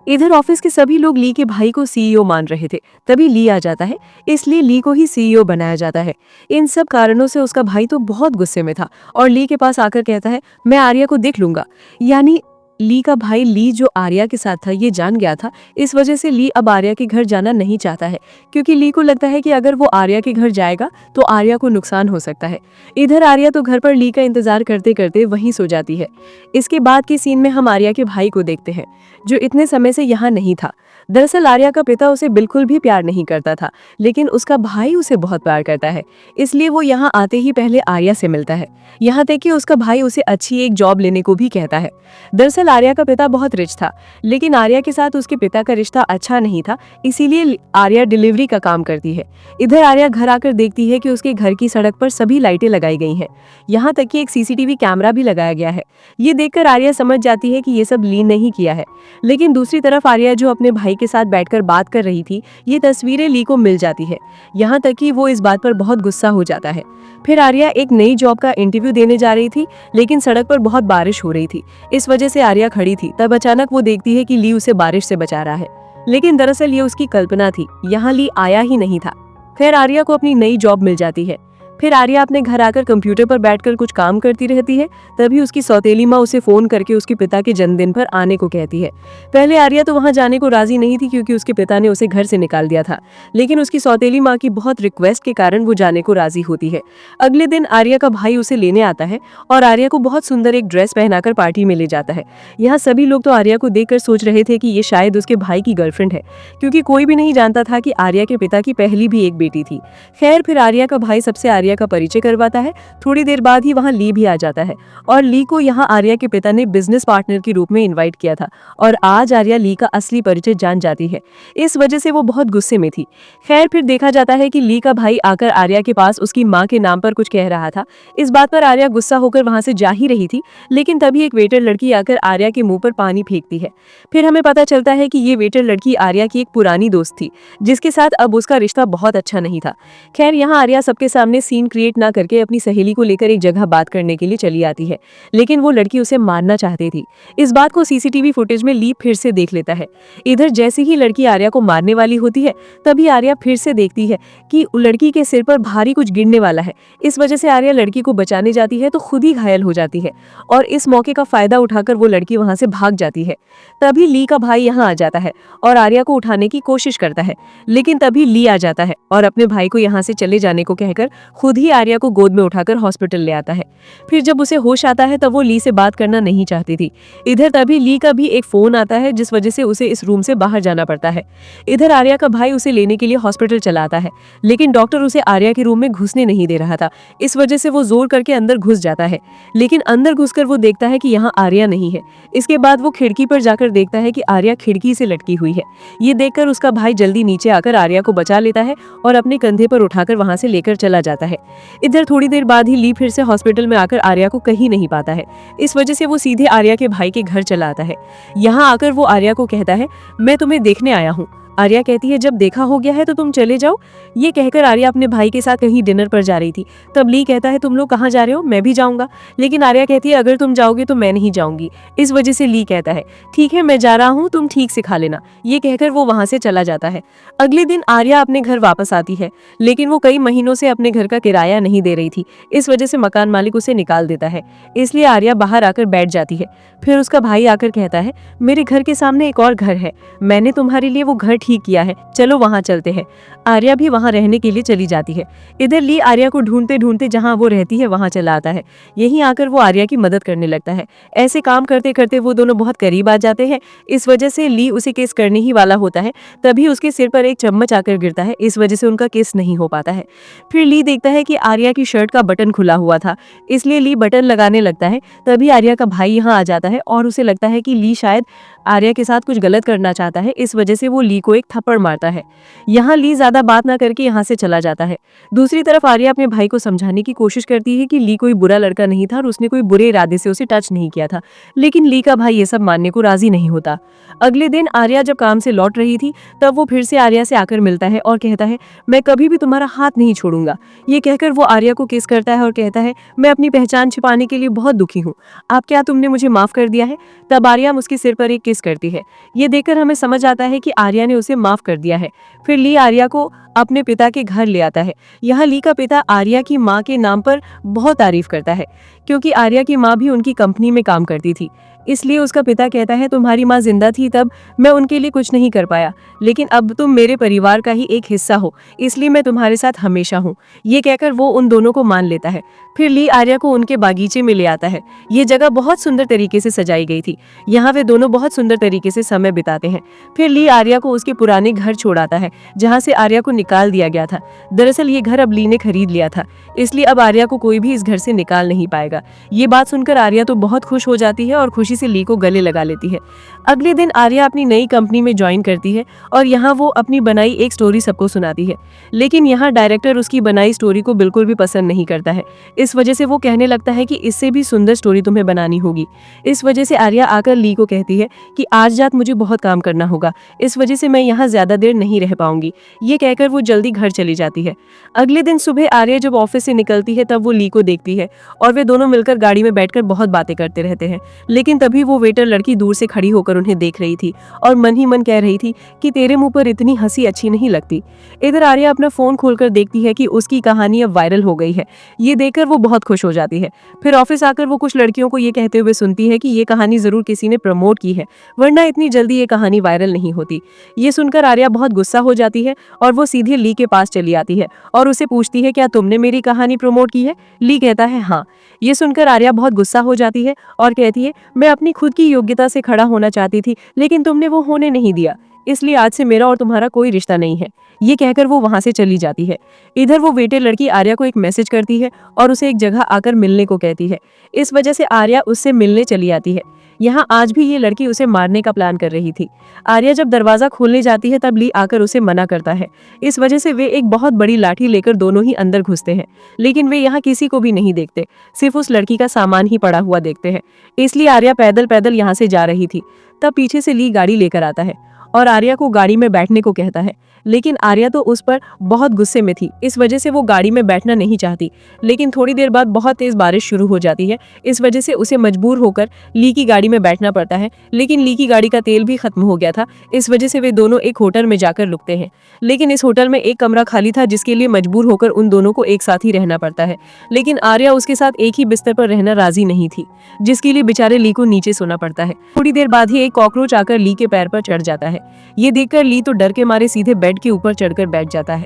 Speaker 1: इधर ऑफिस के सभी लोग ली के भाई को सीईओ मान रहे थे। तभी ली आ जाता है, इसलिए ली को ही सीईओ बनाया जाता है। इन सब कारणों से उसका भाई तो बहुत गुस्से में था और ली के पास आकर कहता है, मैं आर्या को देख लूंगा। यानी ली का भाई ली जो आर्या के साथ था ये जान गया था। इस वजह से ली अब आर्या के घर जाना नहीं चाहता है, क्योंकि ली को लगता है कि अगर वो आर्या के घर जाएगा तो आर्या को नुकसान हो सकता है। इधर आर्या तो घर पर ली का इंतजार करते करते वहीं सो जाती है। इसके बाद के सीन में हम आर्या के भाई को देखते हैं, जो इतने समय से यहाँ नहीं था। दरअसल आर्या का पिता उसे बिल्कुल भी प्यार नहीं करता था, लेकिन उसका भाई उसे बहुत प्यार करता है, इसलिए वो यहाँ आते ही पहले आर्या से मिलता है। यहाँ तक कि उसका भाई उसे अच्छी एक जॉब लेने को भी कहता है। दरअसल आर्या का पिता बहुत रिच था, लेकिन आर्या के साथ उसके पिता का रिश्ता अच्छा नहीं था, इसीलिए आर्या डिलीवरी का काम करती है। इधर आर्या घर आकर देखती है कि उसके घर की सड़क पर सभी लाइटें लगाई गई हैं, यहाँ तक कि एक सीसीटीवी कैमरा भी लगाया गया है। ये देखकर आर्या समझ जाती है कि ये सब ली नहीं किया है। लेकिन दूसरी तरफ आर्या जो अपने भाई के साथ बैठकर बात कर रही थी, ये तस्वीरें ली को मिल जाती है, यहाँ तक कि वो इस बात पर बहुत गुस्सा हो जाता है। फिर आर्या एक नई जॉब का इंटरव्यू देने जा रही थी, लेकिन सड़क पर बहुत बारिश हो रही थी, इस वजह से आर्या खड़ी थी। तब अचानक वो देखती है कि ली उसे बारिश से बचा रहा है, लेकिन दरअसल ये उसकी कल्पना थी, यहाँ ली आया ही नहीं था। खैर आर्या को अपनी नई जॉब मिल जाती है। फिर आर्या अपने घर आकर कंप्यूटर पर बैठकर कुछ काम करती रहती है। तभी उसकी सौतेली माँ उसे फोन करके उसके पिता के जन्मदिन पर आने को कहती है। पहले आर्या तो वहां जाने को राजी नहीं थी, क्योंकि उसके पिता ने उसे घर से निकाल दिया था, लेकिन उसकी सौतेली माँ की बहुत रिक्वेस्ट के कारण वो जाने को राजी होती है। अगले दिन आर्या का भाई उसे लेने आता है और आर्या को बहुत सुंदर एक ड्रेस पहनाकर पार्टी में ले जाता है। यहाँ सभी लोग तो आर्या को देखकर सोच रहे थे कि ये शायद उसके भाई की गर्लफ्रेंड है, क्योंकि कोई भी नहीं जानता था कि आर्या के पिता की पहली भी एक बेटी थी। खैर फिर आर्या का भाई सबसे आर्या का परिचय करवाता है। थोड़ी देर बाद ही वहां ली भी आ जाता है और ली को यहाँ आर्या के पिता ने बिजनेस पार्टनर के रूप में इनवाइट किया था, और आज आर्या ली का असली परिचय जान जाती है। इस वजह से वो बहुत गुस्से में थी। खैर फिर देखा जाता है कि ली का भाई आकर आर्या के पास उसकी माँ के नाम पर कुछ कह रहा था। इस बात पर आर्या गुस्सा होकर वहां से जा ही रही थी, लेकिन तभी एक वेटर लड़की आकर आर्या के मुंह पर पानी फेंकती है। फिर हमें पता चलता है कि ये वेटर लड़की आर्या की एक पुरानी दोस्त थी, जिसके साथ अब उसका रिश्ता बहुत अच्छा नहीं था। खैर यहाँ आर्या सबके सामने सीन क्रिएट ना करके अपनी सहेली को लेकर एक जगह बात करने के लिए चली आती है, लेकिन वो लड़की उसे मारना चाहती थी। इस बात को सीसीटीवी फुटेज में ली फिर से देख लेता है। इधर जैसे ही लड़की आर्या को मारने वाली होती है, तभी आर्या फिर से देखती है कि लड़की के सिर पर भारी कुछ गिरने वाला है। इस वजह से आर्या लड़की को बचाने जाती है तो खुद ही घायल हो जाती है, और इस मौके का फायदा उठाकर वो लड़की वहां से भाग जाती है। तभी ली का भाई यहाँ आ जाता है और आर्या को उठाने की कोशिश करता है, लेकिन तभी ली आ जाता है और अपने भाई को यहाँ से चले जाने को कहकर खुद ही आर्या को गोद में उठाकर हॉस्पिटल ले आता है। फिर जब उसे होश आता है तब वो ली से बात करना नहीं चाहती थी। इधर तभी ली का भी एक फोन आता है, जिस वजह से उसे इस रूम से बाहर जाना पड़ता है। इधर आर्या का भाई उसे लेने के लिए हॉस्पिटल चला आता है, लेकिन डॉक्टर उसे आर्या के रूम में घुसने नहीं दे रहा था। इस वजह से वो जोर करके अंदर घुस जाता है, लेकिन अंदर घुसकर वो देखता है कि यहाँ आर्या नहीं है। इसके बाद वो खिड़की पर जाकर देखता है कि आर्या खिड़की से लटकी हुई है। ये देखकर उसका भाई जल्दी नीचे आकर आर्या को बचा लेता है और अपने कंधे पर उठाकर वहां से लेकर चला जाता है। इधर थोड़ी देर बाद ही ली फिर से हॉस्पिटल में आकर आर्या को कहीं नहीं पाता है। इस वजह से वो सीधे आर्या के भाई के घर चला आता है। यहाँ आकर वो आर्या को कहता है, मैं तुम्हें देखने आया हूँ। आर्या कहती है, जब देखा हो गया है तो तुम चले जाओ। ये कहकर आर्या अपने भाई के साथ कहीं डिनर पर जा रही थी। तब ली कहता है, तुम लोग कहाँ जा रहे हो? मैं भी जाऊंगा। लेकिन आर्या कहती है, अगर तुम जाओगे तो मैं नहीं जाऊंगी। इस वजह से ली कहता है, ठीक है मैं जा रहा हूँ, तुम ठीक से खा लेना। ये कहकर वो वहां से चला जाता है। अगले दिन आर्या अपने घर वापस आती है, लेकिन वो कई महीनों से अपने घर का किराया नहीं दे रही थी। इस वजह से मकान मालिक उसे निकाल देता है, इसलिए आर्या बाहर आकर बैठ जाती है। फिर उसका भाई आकर कहता है, मेरे घर के सामने एक और घर है, मैंने तुम्हारे लिए वो घर ठीक किया है, चलो वहां चलते हैं। आर्या भी वहां रहने के लिए चली जाती है। इधर ली आर्या को ढूंढते ढूंढते जहां वो रहती है वहां चला आता है। यहीं आकर वो आर्या की मदद करने लगता है। ऐसे काम करते करते वो दोनों बहुत करीब आ जाते हैं। इस वजह से ली उसे केस करने ही वाला होता है, तभी उसके सिर पर एक चम्मच आकर गिरता है। इस वजह से उनका केस नहीं हो पाता है। फिर ली देखता है कि आर्या की शर्ट का बटन खुला हुआ था, इसलिए ली बटन लगाने लगता है। तभी आर्या का भाई यहाँ आ जाता है और उसे लगता है कि ली शायद आर्या के साथ कुछ गलत करना चाहता है। इस वजह से वो ली को एक थप्पड़ मारता है। यहाँ ली ज्यादा बात ना करके यहाँ से चला जाता है। दूसरी तरफ आर्या अपने भाई को समझाने की कोशिश करती है कि ली कोई बुरा लड़का नहीं था और उसने कोई बुरे इरादे से उसे टच नहीं किया था, लेकिन ली का भाई ये सब मानने को राजी नहीं होता। अगले दिन आर्या जब काम से लौट रही थी, तब वो फिर से आर्या से आकर मिलता है और कहता है, मैं कभी भी तुम्हारा हाथ नहीं छोड़ूंगा। ये कहकर वो आर्या को किस करता है और कहता है, मैं अपनी पहचान छिपाने के लिए बहुत दुखी हूँ, आप क्या तुमने मुझे माफ कर दिया है? तब आर्या उसके सिर पर एक किस करती है। ये देखकर हमें समझ आता है कि आर्या ने उसे माफ कर दिया है। फिर ली आर्या को अपने पिता के घर ले आता है। यहाँ ली का पिता आर्या की माँ के नाम पर बहुत तारीफ करता है, क्योंकि आर्या की माँ भी उनकी कंपनी में काम करती थी। इसलिए उसका पिता कहता है, तुम्हारी माँ जिंदा थी तब मैं उनके लिए कुछ नहीं कर पाया, लेकिन अब तुम मेरे परिवार का ही एक हिस्सा हो, इसलिए मैं तुम्हारे साथ हमेशा हूँ। ये कहकर वो उन दोनों को मान लेता है। फिर ली आर्या को उनके बागीचे में ले आता है। ये जगह बहुत सुंदर तरीके से सजाई गई थी। यहाँ वे दोनों बहुत सुंदर तरीके से समय बिताते हैं। फिर ली आर्या को उसके पुराने घर छोड़ाता है, जहाँ से आर्या को निकाल दिया गया था। दरअसल ये घर अब ली ने खरीद लिया था, इसलिए अब आर्या को कोई भी इस घर से निकाल नहीं पाएगा। ये बात सुनकर आर्या तो बहुत खुश हो जाती है और खुशी से ली को गले लगा लेती है। अगले दिन आर्या अपनी नई कंपनी में ज्वाइन करती है और यहाँ वो अपनी बनाई एक स्टोरी सबको सुनाती है। लेकिन यहाँ डायरेक्टर उसकी बनाई स्टोरी को बिल्कुल भी पसंद नहीं करता है। इस वजह से वो कहने लगता है कि इससे भी सुंदर स्टोरी तुम्हें बनानी होगी। इस वजह से आर्या आकर ली को कहती है कि आज रात मुझे बहुत काम करना होगा, इस वजह से मैं यहाँ ज्यादा देर नहीं रह पाऊंगी। ये कहकर वो जल्दी घर चली जाती है। अगले दिन सुबह आर्या जब ऑफिस से निकलती है तब वो ली को देखती है और वे दोनों मिलकर गाड़ी में बैठकर बहुत बातें करते रहते हैं। लेकिन तभी वो वेटर लड़की दूर से खड़ी होकर उन्हें देख रही थी और मन ही मन कह रही थी कि तेरे मुंह पर इतनी हंसी अच्छी नहीं लगती। इधर आर्या अपना फोन खोलकर देखती है कि उसकी कहानी अब वायरल हो गई है। ये देखकर वो बहुत खुश हो जाती है। फिर ऑफिस आकर वो कुछ लड़कियों को ये कहते हुए सुनती है कि ये कहानी जरूर किसी ने प्रमोट की है, वरना इतनी जल्दी ये कहानी वायरल नहीं होती। ये सुनकर आर्या बहुत गुस्सा हो जाती है और वो सीधे ली के पास चली आती है और उसे पूछती है, क्या तुमने मेरी कहानी प्रमोट की है? ली कहता है हाँ। ये सुनकर आर्या बहुत गुस्सा हो जाती है और कहती है, मैं अपनी खुद की योग्यता से खड़ा होना चाहती थी, लेकिन तुमने वो होने नहीं दिया, इसलिए आज से मेरा और तुम्हारा कोई रिश्ता नहीं है। ये कहकर वो वहां से चली जाती है। इधर वो वेटर लड़की आर्या को एक मैसेज करती है और उसे एक जगह आकर मिलने को कहती है। इस वजह से आर्या उससे मिलने चली आती है। यहाँ आज भी ये लड़की उसे मारने का प्लान कर रही थी। आर्या जब दरवाजा खोलने जाती है तब ली आकर उसे मना करता है। इस वजह से वे एक बहुत बड़ी लाठी लेकर दोनों ही अंदर घुसते हैं, लेकिन वे यहाँ किसी को भी नहीं देखते, सिर्फ उस लड़की का सामान ही पड़ा हुआ देखते हैं। इसलिए आर्या पैदल पैदल यहाँ से जा रही थी। तब पीछे से ली गाड़ी लेकर आता है और आर्या को गाड़ी में बैठने को कहता है, लेकिन आर्या तो उस पर बहुत गुस्से में थी। इस वजह से वो गाड़ी में बैठना नहीं चाहती। लेकिन थोड़ी देर बाद बहुत तेज बारिश शुरू हो जाती है। इस वजह से उसे मजबूर होकर ली की गाड़ी में बैठना पड़ता है। लेकिन ली की गाड़ी का तेल भी खत्म हो गया था। इस वजह से वे दोनों एक होटल में जाकर रुकते हैं। लेकिन इस होटल में एक कमरा खाली था, जिसके लिए मजबूर होकर उन दोनों को एक साथ ही रहना पड़ता है। लेकिन आर्या उसके साथ एक ही बिस्तर पर रहना राजी नहीं थी, जिसके लिए बेचारे ली को नीचे सोना पड़ता है। थोड़ी देर बाद ही एक कॉकरोच आकर ली के पैर पर चढ़ जाता है। ये देखकर ली तो डर के मारे सीधे बेड के ऊपर चढ़कर बैठ जाता है।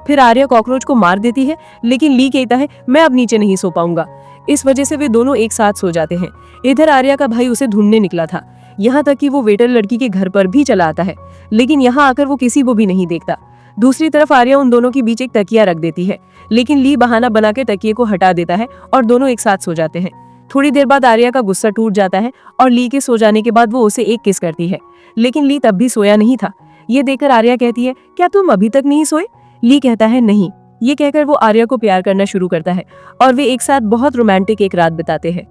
Speaker 1: फिर आर्या कॉकरोच को मार देती है, लेकिन ली कहता है, मैं अब नीचे नहीं सो पाऊंगा। इस वजह से वे दोनों एक साथ सो जाते हैं। इधर आर्या का भाई उसे ढूंढने निकला था, यहाँ तक कि वो वेटर लड़की के घर पर भी चला आता है, लेकिन यहाँ आकर वो किसी को भी नहीं देखता। दूसरी तरफ आर्या उन दोनों के बीच एक तकिया रख देती है, लेकिन ली बहाना बनाकर तकिए को हटा देता है और दोनों एक साथ सो जाते हैं। थोड़ी देर बाद आर्या का गुस्सा टूट जाता है और ली के सो जाने के बाद वो उसे एक किस करती है, लेकिन ली तब भी सोया नहीं था। ये देखकर आर्या कहती है, क्या तुम अभी तक नहीं सोए? ली कहता है नहीं। ये कहकर वो आर्या को प्यार करना शुरू करता है और वे एक साथ बहुत रोमांटिक एक रात बिताते हैं।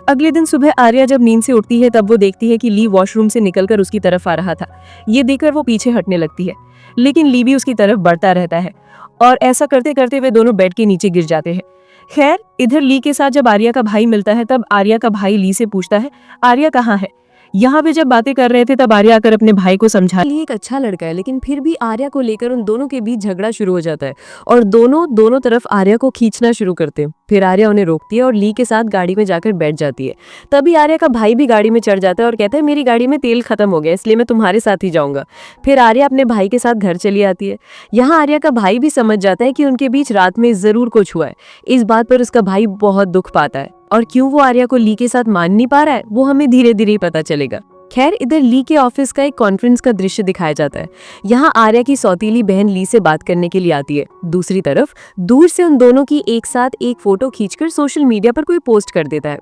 Speaker 1: अगले दिन सुबह आर्या जब नींद से उठती है तब वो देखती है कि ली वॉशरूम से निकलकर उसकी तरफ आ रहा था। ये देखकर वो पीछे हटने लगती है, लेकिन ली भी उसकी तरफ बढ़ता रहता है और ऐसा करते करते वे दोनों बेड के नीचे गिर जाते हैं। खैर, इधर ली के साथ जब आर्या का भाई मिलता है तब आर्या का भाई ली से पूछता है, आर्या कहाँ है? यहाँ पे जब बातें कर रहे थे तब आर्या आकर अपने भाई को समझा, ली एक अच्छा लड़का है, लेकिन फिर भी आर्या को लेकर उन दोनों के बीच झगड़ा शुरू हो जाता है और दोनों तरफ आर्या को खींचना शुरू करते हैं। फिर आर्या उन्हें रोकती है और ली के साथ गाड़ी में जाकर बैठ जाती है। तभी आर्या का भाई भी गाड़ी में चढ़ जाता है और कहता है, मेरी गाड़ी में तेल खत्म हो गया, इसलिए मैं तुम्हारे साथ ही जाऊंगा। फिर आर्या अपने भाई के साथ घर चली आती है। यहाँ आर्या का भाई भी समझ जाता है कि उनके बीच रात में जरूर कुछ हुआ है। इस बात पर उसका भाई बहुत दुख पाता है और क्यों वो आर्या को ली के साथ मान नहीं पा रहा है वो हमें धीरे धीरे पता चलेगा। खैर, इधर ली के ऑफिस का एक कॉन्फ्रेंस का दृश्य दिखाया जाता है। यहाँ आर्या की सौतीली बहन ली से बात करने के लिए आती है। दूसरी तरफ दूर से उन दोनों की एक साथ एक फोटो खींचकर सोशल मीडिया पर कोई पोस्ट कर देता है।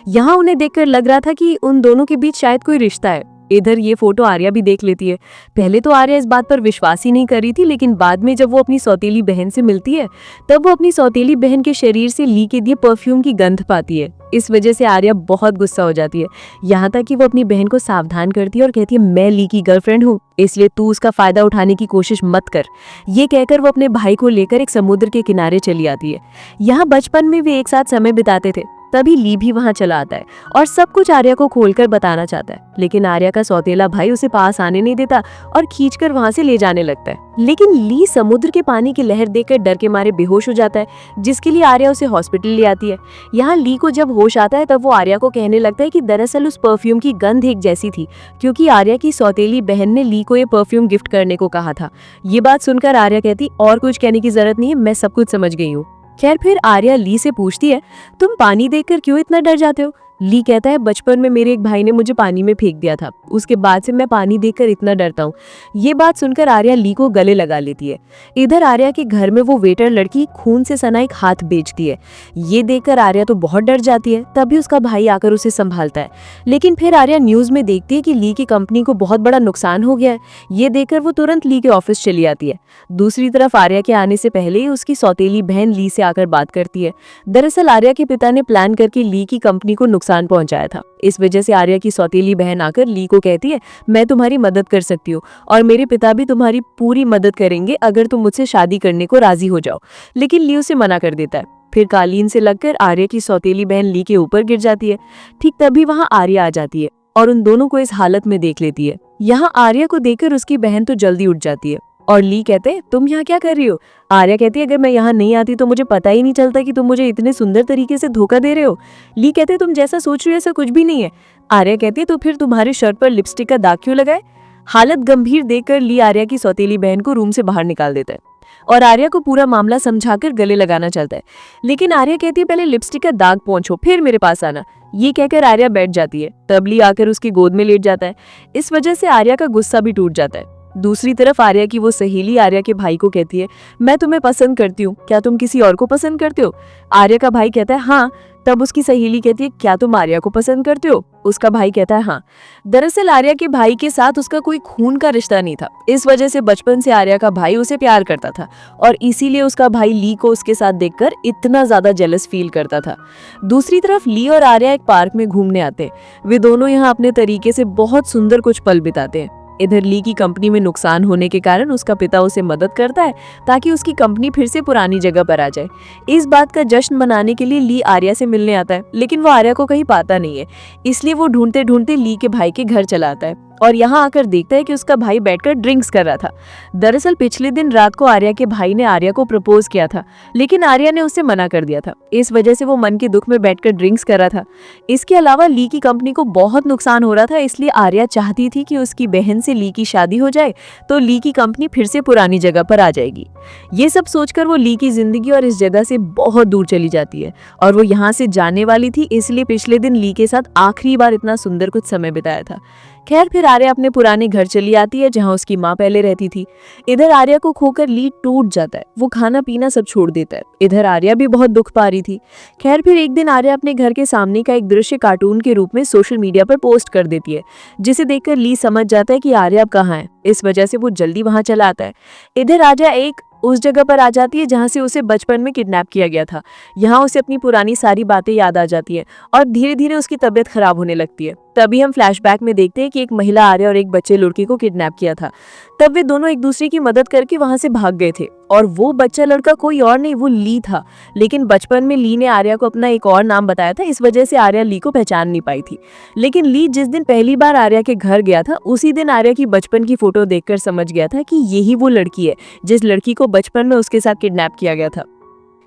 Speaker 1: यहाँ उन्हें देखकर लग रहा था कि उन दोनों के बीच शायद कोई रिश्ता है। इधर ये फोटो आर्या भी देख लेती है। पहले तो आर्या इस बात पर विश्वास ही नहीं कर रही थी, लेकिन बाद में जब वो अपनी सौतेली बहन से मिलती है तब वो अपनी सौतेली बहन के शरीर से ली के दिए परफ्यूम की गंध पाती है। इस वजह से आर्या बहुत गुस्सा हो जाती है, यहाँ तक कि वो अपनी बहन को सावधान करती है और कहती है, मैं ली की गर्लफ्रेंड हूँ, इसलिए तू उसका फायदा उठाने की कोशिश मत कर। ये कहकर वो अपने भाई को लेकर एक समुद्र के किनारे चली आती है। यहाँ बचपन में वे एक साथ समय बिताते थे, तभी ली भी वहाँ चला आता है और सब कुछ आर्या को खोलकर बताना चाहता है, लेकिन आर्या का सौतेला भाई उसे पास आने नहीं देता और खींचकर वहाँ से ले जाने लगता है। लेकिन ली समुद्र के पानी की लहर देखकर डर के मारे बेहोश हो जाता है, जिसके लिए आर्या उसे हॉस्पिटल ले आती है। यहाँ ली को जब होश आता है तब वो आर्या को कहने लगता है कि दरअसल उस परफ्यूम की गंध एक जैसी थी, क्योंकि आर्या की सौतेली बहन ने ली को ये परफ्यूम गिफ्ट करने को कहा था। ये बात सुनकर आर्या कहती, और कुछ कहने की जरूरत नहीं है, मैं सब कुछ समझ गई हूँ। खैर फिर आर्या ली से पूछती है, तुम पानी देखकर क्यों इतना डर जाते हो? ली कहता है, बचपन में मेरे एक भाई ने मुझे पानी में फेंक दिया था, उसके बाद से मैं पानी देखकर इतना डरता हूँ। ये बात सुनकर आर्या ली को गले लगा लेती है। इधर आर्या के घर में वो वेटर लड़की खून से सना एक हाथ बेचती है। ये देखकर आर्या तो बहुत डर जाती है। तभी उसका भाई आकर उसे संभालता है। लेकिन फिर आर्या न्यूज में देखती है कि ली की कंपनी को बहुत बड़ा नुकसान हो गया है। ये देखकर वो तुरंत ली के ऑफिस चली आती है। दूसरी तरफ आर्या के आने से पहले ही उसकी सौतेली बहन ली से आकर बात करती है। दरअसल आर्या के पिता ने प्लान करके ली की कंपनी को नुकसान पहुंचाया था। इस वजह से आर्या की सौतेली बहन आकर ली को कहती है, मैं तुम्हारी मदद कर सकती हूँ और मेरे पिता भी तुम्हारी पूरी मदद करेंगे अगर तुम मुझसे शादी करने को राजी हो जाओ। लेकिन ली उसे मना कर देता है। फिर कालीन से लगकर आर्या की सौतेली बहन ली के ऊपर गिर जाती है। ठीक तभी वहाँ आर्या आ जाती है और उन दोनों को इस हालत में देख लेती है। यहाँ आर्या को देखकर उसकी बहन तो जल्दी उठ जाती है और ली कहते हैं, तुम यहाँ क्या कर रही हो? आर्या कहती है, अगर मैं यहाँ नहीं आती तो मुझे पता ही नहीं चलता कि तुम मुझे इतने सुंदर तरीके से धोखा दे रहे हो। ली कहते हैं, तुम जैसा सोच रही हो ऐसा कुछ भी नहीं है। आर्या कहती है, तो फिर तुम्हारे शर्ट पर लिपस्टिक का दाग क्यों लगाए? हालत गंभीर देखकर ली आर्या की सौतेली बहन को रूम से बाहर निकाल देता है और आर्या को पूरा मामला समझाकर गले लगाना चाहता है। लेकिन आर्या कहती है, पहले लिपस्टिक का दाग पोंछो फिर मेरे पास आना। ये कहकर आर्या बैठ जाती है। तब ली आकर उसकी गोद में लेट जाता है। इस वजह से आर्या का गुस्सा भी टूट जाता है। दूसरी तरफ आर्या की वो सहेली आर्या के भाई को कहती है, मैं तुम्हें पसंद करती हूँ, क्या तुम किसी और को पसंद करते हो? आर्या का भाई कहता है, हाँ। तब उसकी सहेली कहती है, क्या तुम आर्या को पसंद करते हो? उसका भाई कहता है, हाँ। दरअसल आर्या के भाई के साथ उसका कोई खून का रिश्ता नहीं था। इस वजह से बचपन से आर्या का भाई उसे प्यार करता था और इसीलिए उसका भाई ली को उसके साथ देखकर इतना ज्यादा जेलस फील करता था। दूसरी तरफ ली और आर्या एक पार्क में घूमने आते हैं। वे दोनों यहाँ अपने तरीके से बहुत सुंदर कुछ पल बिताते हैं। इधर ली की कंपनी में नुकसान होने के कारण उसका पिता उसे मदद करता है ताकि उसकी कंपनी फिर से पुरानी जगह पर आ जाए। इस बात का जश्न मनाने के लिए ली आर्या से मिलने आता है, लेकिन वो आर्या को कहीं पाता नहीं है। इसलिए वो ढूंढते ढूंढते ली के भाई के घर चला आता है और यहाँ आकर देखता है कि उसका भाई बैठकर ड्रिंक्स कर रहा था। दरअसल पिछले दिन रात को आर्या के भाई ने आर्या को प्रपोज किया था, लेकिन आर्या ने उसे मना कर दिया था। इस वजह से वो मन के दुख में बैठकर ड्रिंक्स कर रहा था। इसके अलावा ली की कंपनी को बहुत नुकसान हो रहा था, इसलिए आर्या चाहती थी कि उसकी बहन से ली की शादी हो जाए तो ली की कंपनी फिर से पुरानी जगह पर आ जाएगी। ये सब सोचकर वो ली की जिंदगी और इस जगह से बहुत दूर चली जाती है और वो यहाँ से जाने वाली थी, इसलिए पिछले दिन ली के साथ आखिरी बार इतना सुंदर कुछ समय बिताया था। खैर फिर आर्या अपने पुराने घर चली आती है जहाँ उसकी माँ पहले रहती थी। इधर आर्या को खोकर ली टूट जाता है। वो खाना पीना सब छोड़ देता है। इधर आर्या भी बहुत दुख पा रही थी। खैर फिर एक दिन आर्या अपने घर के सामने का एक दृश्य कार्टून के रूप में सोशल मीडिया पर पोस्ट कर देती है, जिसे देखकर ली समझ जाता है कि आर्या अब कहाँ है। इस वजह से वो जल्दी वहां चला आता है। इधर आर्या एक उस जगह पर आ जाती है जहाँ से उसे बचपन में किडनैप किया गया था। यहाँ उसे अपनी पुरानी सारी बातें याद आ जाती है और धीरे धीरे उसकी तबीयत खराब होने लगती है। तभी हम फ्लैशबैक में देखते हैं कि एक महिला आर्या और एक बच्चे लड़के को किडनैप किया था। तब वे दोनों एक दूसरे की मदद करके वहां से भाग गए थे और वो बच्चा लड़का कोई और नहीं, वो ली था। लेकिन बचपन में ली ने आर्या को अपना एक और नाम बताया था, इस वजह से आर्या ली को पहचान नहीं पाई थी। लेकिन ली जिस दिन पहली बार आर्या के घर गया था, उसी दिन आर्या की बचपन की फोटो देखकर समझ गया था कि यही वो लड़की है जिस लड़की को बचपन में उसके साथ किडनैप किया गया था।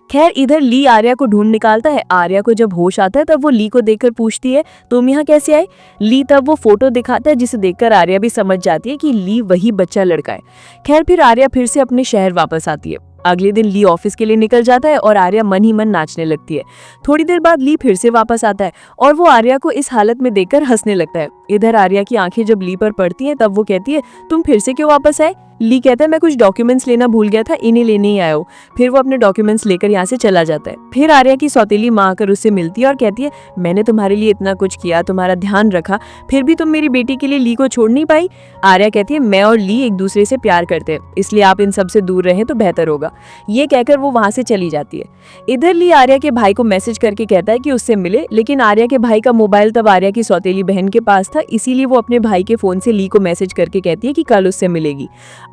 Speaker 1: खैर इधर ली आर्या को ढूंढ निकालता है। आर्या को जब होश आता है तब वो ली को देखकर पूछती है, तुम यहाँ कैसे आए? ली तब वो फोटो दिखाता है, जिसे देखकर आर्या भी समझ जाती है कि ली वही बच्चा लड़का है। खैर फिर आर्या फिर से अपने शहर वापस आती है। अगले दिन ली ऑफिस के लिए निकल जाता है और आर्या मन ही मन नाचने लगती है। थोड़ी देर बाद ली फिर से वापस आता है और वो आर्या को इस हालत में देखकर हंसने लगता है। इधर आर्या की आंखें जब ली पर पड़ती हैं तब वो कहती है, तुम फिर से क्यों वापस आए? ली कहता है, मैं कुछ डॉक्यूमेंट्स लेना भूल गया था, इन्हें लेने ही आया हूँ। फिर वो अपने डॉक्यूमेंट्स लेकर यहाँ से चला जाता है। फिर आर्या की सौतेली माँ आकर उससे मिलती है और कहती है, मैंने तुम्हारे लिए इतना कुछ किया, तुम्हारा ध्यान रखा, फिर भी तुम मेरी बेटी के लिए ली को छोड़ नहीं पाई। आर्या कहती है, मैं और ली एक दूसरे से प्यार करते हैं, इसलिए आप इन सब से दूर रहें तो बेहतर होगा। ये कहकर वो वहां से चली जाती है। इधर ली आर्या के भाई को मैसेज करके कहता है कि उससे मिले, लेकिन आर्या के भाई का मोबाइल तब आर्या की सौतेली बहन के पास था, इसीलिए वो अपने भाई के फोन से ली को मैसेज करके कहती है कि कल उससे मिलेगी।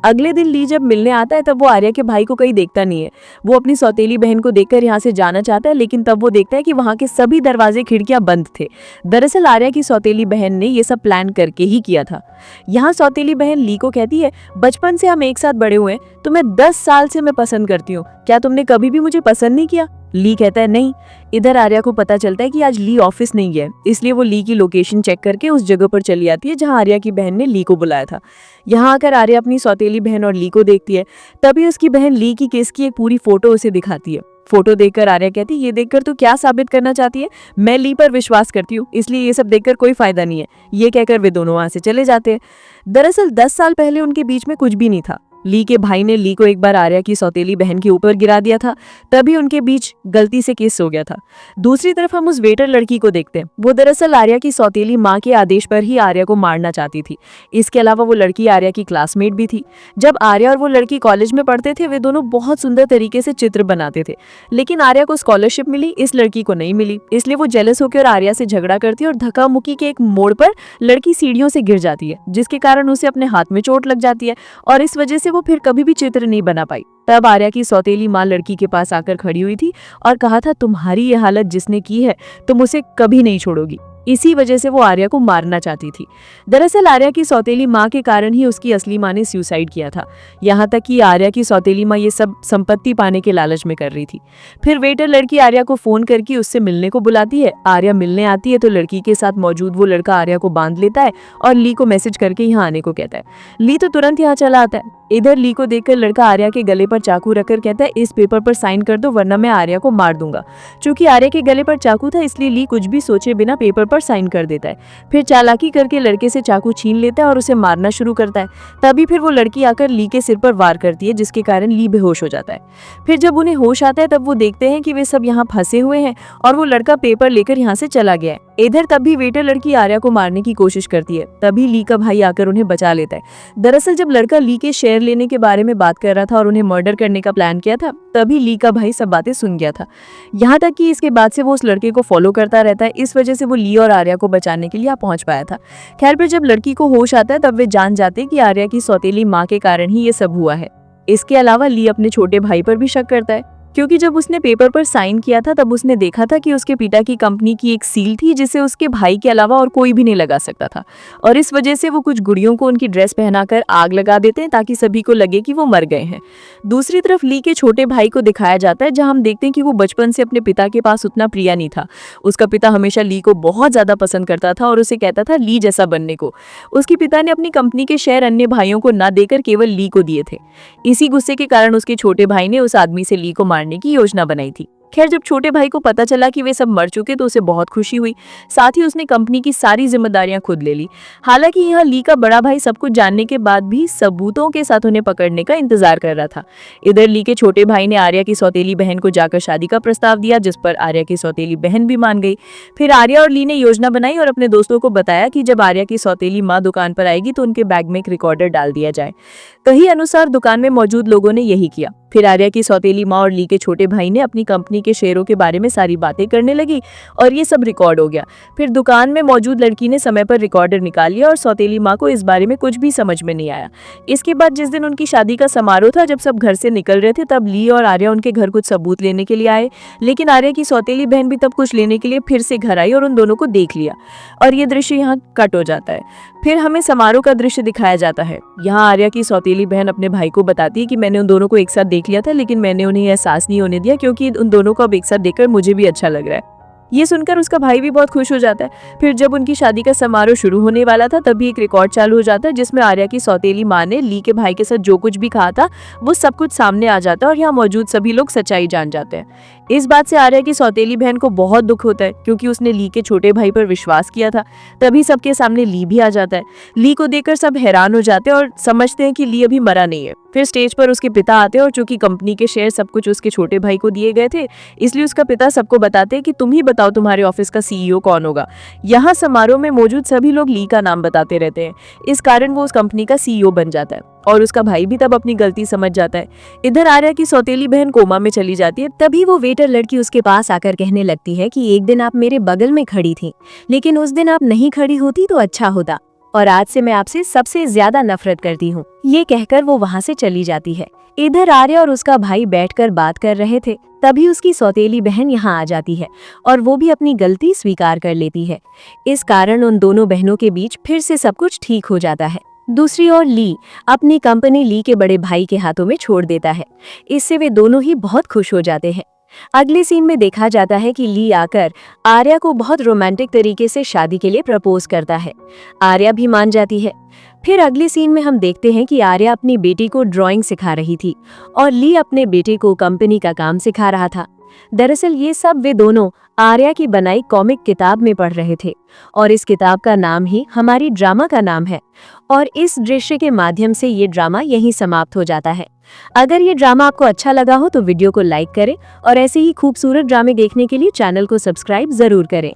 Speaker 1: अगले दिन ली जब मिलने आता है तब वो आर्या के भाई को कहीं देखता नहीं है। वो अपनी सौतेली बहन को देखकर यहाँ से जाना चाहता है, लेकिन तब वो देखता है कि वहाँ के सभी दरवाजे खिड़कियां बंद थे। दरअसल आर्या की सौतेली बहन ने ये सब प्लान करके ही किया था। यहाँ सौतेली बहन ली को कहती है, बचपन से हम एक साथ बड़े हुए, तुम्हें 10 साल से मैं पसंद करती हूँ, क्या तुमने कभी भी मुझे पसंद नहीं किया? ली कहता है नहीं। इधर आर्या को पता चलता है कि आज ली ऑफिस नहीं गया, इसलिए वो ली की लोकेशन चेक करके उस जगह पर चली आती है जहां आर्या की बहन ने ली को बुलाया था। यहाँ आकर आर्या अपनी सौतेली बहन और ली को देखती है। तभी उसकी बहन ली की केस की एक पूरी फोटो उसे दिखाती है। फोटो देखकर आर्या कहती है, ये देखकर तू क्या साबित करना चाहती है? मैं ली पर विश्वास करती हूँ, इसलिए ये सब देखकर कोई फायदा नहीं है। ये कहकर वे दोनों वहां से चले जाते हैं। दरअसल 10 साल पहले उनके बीच में कुछ भी नहीं था। ली के भाई ने ली को एक बार आर्या की सौतेली बहन के ऊपर गिरा दिया था, तभी उनके बीच गलती से केस हो गया था। दूसरी तरफ हम उस वेटर लड़की को देखते हैं। वो दरअसल आर्या की सौतेली माँ के आदेश पर ही आर्या को मारना चाहती थी। इसके अलावा वो लड़की आर्या की क्लासमेट भी थी। जब आर्या और वो लड़की कॉलेज में पढ़ते थे, वे दोनों बहुत सुंदर तरीके से चित्र बनाते थे, लेकिन आर्या को स्कॉलरशिप मिली, इस लड़की को नहीं मिली। इसलिए वो जेलस होकर आर्या से झगड़ा करती है और धक्का मुक्की के एक मोड़ पर लड़की सीढ़ियों से गिर जाती है, जिसके कारण उसे अपने हाथ में चोट लग जाती है और इस वजह से वो फिर कभी भी चित्र नहीं बना पाई। तब आर्या की सौतेली माँ लड़की के पास आकर खड़ी हुई थी और कहा था, तुम्हारी ये हालत जिसने की है तुम उसे कभी नहीं छोड़ोगी। इसी वजह से वो आर्या को मारना चाहती थी। दरअसल आर्या की सौतेली माँ के कारण ही उसकी असली माँ ने सुसाइड किया था। यहाँ तक कि आर्या की सौतेली माँ ये सब संपत्ति पाने के लालच में कर रही थी। फिर वेटर लड़की आर्या को फोन करके उससे मिलने को बुलाती है। आर्या मिलने आती है तो लड़की के साथ मौजूद वो लड़का आर्या को बांध लेता है और ली को मैसेज करके यहाँ आने को कहता है। ली तो तुरंत यहाँ चला आता है। इधर ली को देखकर लड़का आर्या के गले पर चाकू रखकर कहता है, इस पेपर पर साइन कर दो वरना मैं आर्या को मार दूंगा। चूंकि आर्या के गले पर चाकू था, इसलिए ली कुछ भी सोचे बिना पेपर पर साइन कर देता है। फिर चालाकी करके लड़के से चाकू छीन लेता है और उसे मारना शुरू करता है। तभी फिर वो लड़की आकर ली के सिर पर वार करती है, जिसके कारण ली बेहोश हो जाता है। फिर जब उन्हें होश आता है तब वो देखते हैं कि वे सब यहाँ फंसे हुए हैं और वो लड़का पेपर लेकर यहाँ से चला गया है। इधर तब भी वेटर लड़की आर्या को मारने की कोशिश करती है। तभी ली का भाई आकर उन्हें बचा लेता है। दरअसल जब लड़का ली के शेयर लेने के बारे में बात कर रहा था और उन्हें मर्डर करने का प्लान किया था, तभी ली का भाई सब बातें सुन गया था। यहाँ तक कि इसके बाद से वो उस लड़के को फॉलो करता रहता है। इस वजह से वो ली और आर्या को बचाने के लिए यहाँ पहुंच पाया था। खैर फिर जब लड़की को होश आता है तब वे जान जाते हैं कि आर्या की सौतेली माँ के कारण ही ये सब हुआ है। इसके अलावा ली अपने छोटे भाई पर भी शक करता है, क्योंकि जब उसने पेपर पर साइन किया था तब उसने देखा था कि उसके पिता की कंपनी की एक सील थी जिसे उसके भाई के अलावा और कोई भी नहीं लगा सकता था, और इस वजह से वो कुछ गुड़ियों को उनकी ड्रेस पहनाकर आग लगा देते हैं ताकि सभी को लगे कि वो मर गए हैं। दूसरी तरफ ली के छोटे भाई को दिखाया जाता है, जहां हम देखते हैं कि वो बचपन से अपने पिता के पास उतना प्रिय नहीं था। उसका पिता हमेशा ली को बहुत ज्यादा पसंद करता था और उसे कहता था ली जैसा बनने को। उसके पिता ने अपनी कंपनी के शेयर अन्य भाइयों को न देकर केवल ली को दिए थे। इसी गुस्से के कारण उसके छोटे भाई ने उस आदमी से ली को मारने की योजना बनाई थी। खैर जब छोटे भाई को पता चला कि वे सब मर चुके तो उसे बहुत खुशी हुई। साथ ही उसने कंपनी की सारी जिम्मेदारियां खुद ले ली। हालांकि यहाँ ली का बड़ा भाई सब कुछ जानने के बाद भी सबूतों के साथ उन्हें पकड़ने का इंतजार कर रहा था। इधर ली के छोटे भाई ने आर्या की सौतेली बहन को जाकर शादी का प्रस्ताव दिया, जिस पर आर्या की सौतेली बहन भी मान गई। फिर आर्या और ली ने योजना बनाई और अपने दोस्तों को बताया कि जब आर्या की सौतेली माँ दुकान पर आएगी तो उनके बैग में एक रिकॉर्डर डाल दिया जाए। कहीं अनुसार दुकान में मौजूद लोगों ने यही किया। फिर आर्या की सौतेली माँ और ली के छोटे भाई ने अपनी कंपनी के शेयरों के बारे में सारी बातें करने लगी और ये सब रिकॉर्ड हो गया। फिर दुकान में मौजूद लड़की ने समय पर रिकॉर्डर निकाल लिया और सौतेली माँ को इस बारे में कुछ भी समझ में नहीं आया। इसके बाद जिस दिन उनकी शादी का समारोह था, जब सब घर से निकल रहे थे, तब ली और आर्या उनके घर कुछ सबूत लेने के लिए आए, लेकिन आर्या की सौतेली बहन भी तब कुछ लेने के लिए फिर से घर आई और उन दोनों को देख लिया और ये दृश्य यहाँ कट हो जाता है। फिर हमें समारोह का दृश्य दिखाया जाता है। यहाँ आर्या की सौतेली बहन अपने भाई को बताती है कि मैंने उन दोनों को एक साथ देख लिया था, लेकिन मैंने उन्हें एहसास नहीं होने दिया क्योंकि उन दोनों को अब एक साथ देखकर मुझे भी अच्छा लग रहा है। ये सुनकर उसका भाई भी बहुत खुश हो जाता है। फिर जब उनकी शादी का समारोह शुरू होने वाला था तभी एक रिकॉर्ड चालू हो जाता है, जिसमें आर्या की सौतेली माँ ने ली के भाई के साथ जो कुछ भी कहा था वो सब कुछ सामने आ जाता है और यहाँ मौजूद सभी लोग सच्चाई जान जाते हैं। इस बात से आर्या की सौतेली बहन को बहुत दुख होता है क्योंकि उसने ली के छोटे भाई पर विश्वास किया था। तभी सबके सामने ली भी आ जाता है। ली को देखकर सब हैरान हो जाते हैं और समझते हैं कि ली अभी मरा नहीं है। फिर स्टेज पर उसके पिता आते हैं और चूंकि कंपनी के शेयर सब कुछ उसके छोटे भाई को दिए गए थे, इसलिए उसका पिता सबको बताते हैं कि तुम ही बताओ तुम्हारे ऑफिस का सीईओ कौन होगा। यहाँ समारोह में मौजूद सभी लोग ली का नाम बताते रहते हैं। इस कारण वो उस कंपनी का सीईओ बन जाता है और उसका भाई भी तब अपनी गलती समझ जाता है। इधर आर्या की सौतेली बहन कोमा में चली जाती है।
Speaker 2: तभी वो वेटर लड़की उसके पास आकर कहने लगती है कि एक दिन आप मेरे बगल में खड़ी थी, लेकिन उस दिन आप नहीं खड़ी होती तो अच्छा होता। और आज से मैं आपसे सबसे ज्यादा नफरत करती हूँ। ये कहकर वो वहाँ से चली जाती है। इधर आर्या और उसका भाई बैठकर बात कर रहे थे, तभी उसकी सौतेली बहन यहाँ आ जाती है और वो भी अपनी गलती स्वीकार कर लेती है। इस कारण उन दोनों बहनों के बीच फिर से सब कुछ ठीक हो जाता है। दूसरी ओर ली अपनी कंपनी ली के बड़े भाई के हाथों में छोड़ देता है। इससे वे दोनों ही बहुत खुश हो जाते हैं। अगले सीन में देखा जाता है कि ली आकर आर्या को बहुत रोमांटिक तरीके से शादी के लिए प्रपोज करता है। आर्या भी मान जाती है। फिर अगले सीन में हम देखते हैं कि आर्या अपनी बेटी को ड्राइंग सिखा रही थी और ली अपने बेटे को कंपनी का काम सिखा रहा था। दरअसल ये सब वे दोनों आर्या की बनाई कॉमिक किताब में पढ़ रहे थे और इस किताब का नाम ही हमारी ड्रामा का नाम है। और इस दृश्य के माध्यम से ये ड्रामा यहीं समाप्त हो जाता है। अगर ये ड्रामा आपको अच्छा लगा हो तो वीडियो को लाइक करें और ऐसे ही खूबसूरत ड्रामे देखने के लिए चैनल को सब्सक्राइब जरूर करें।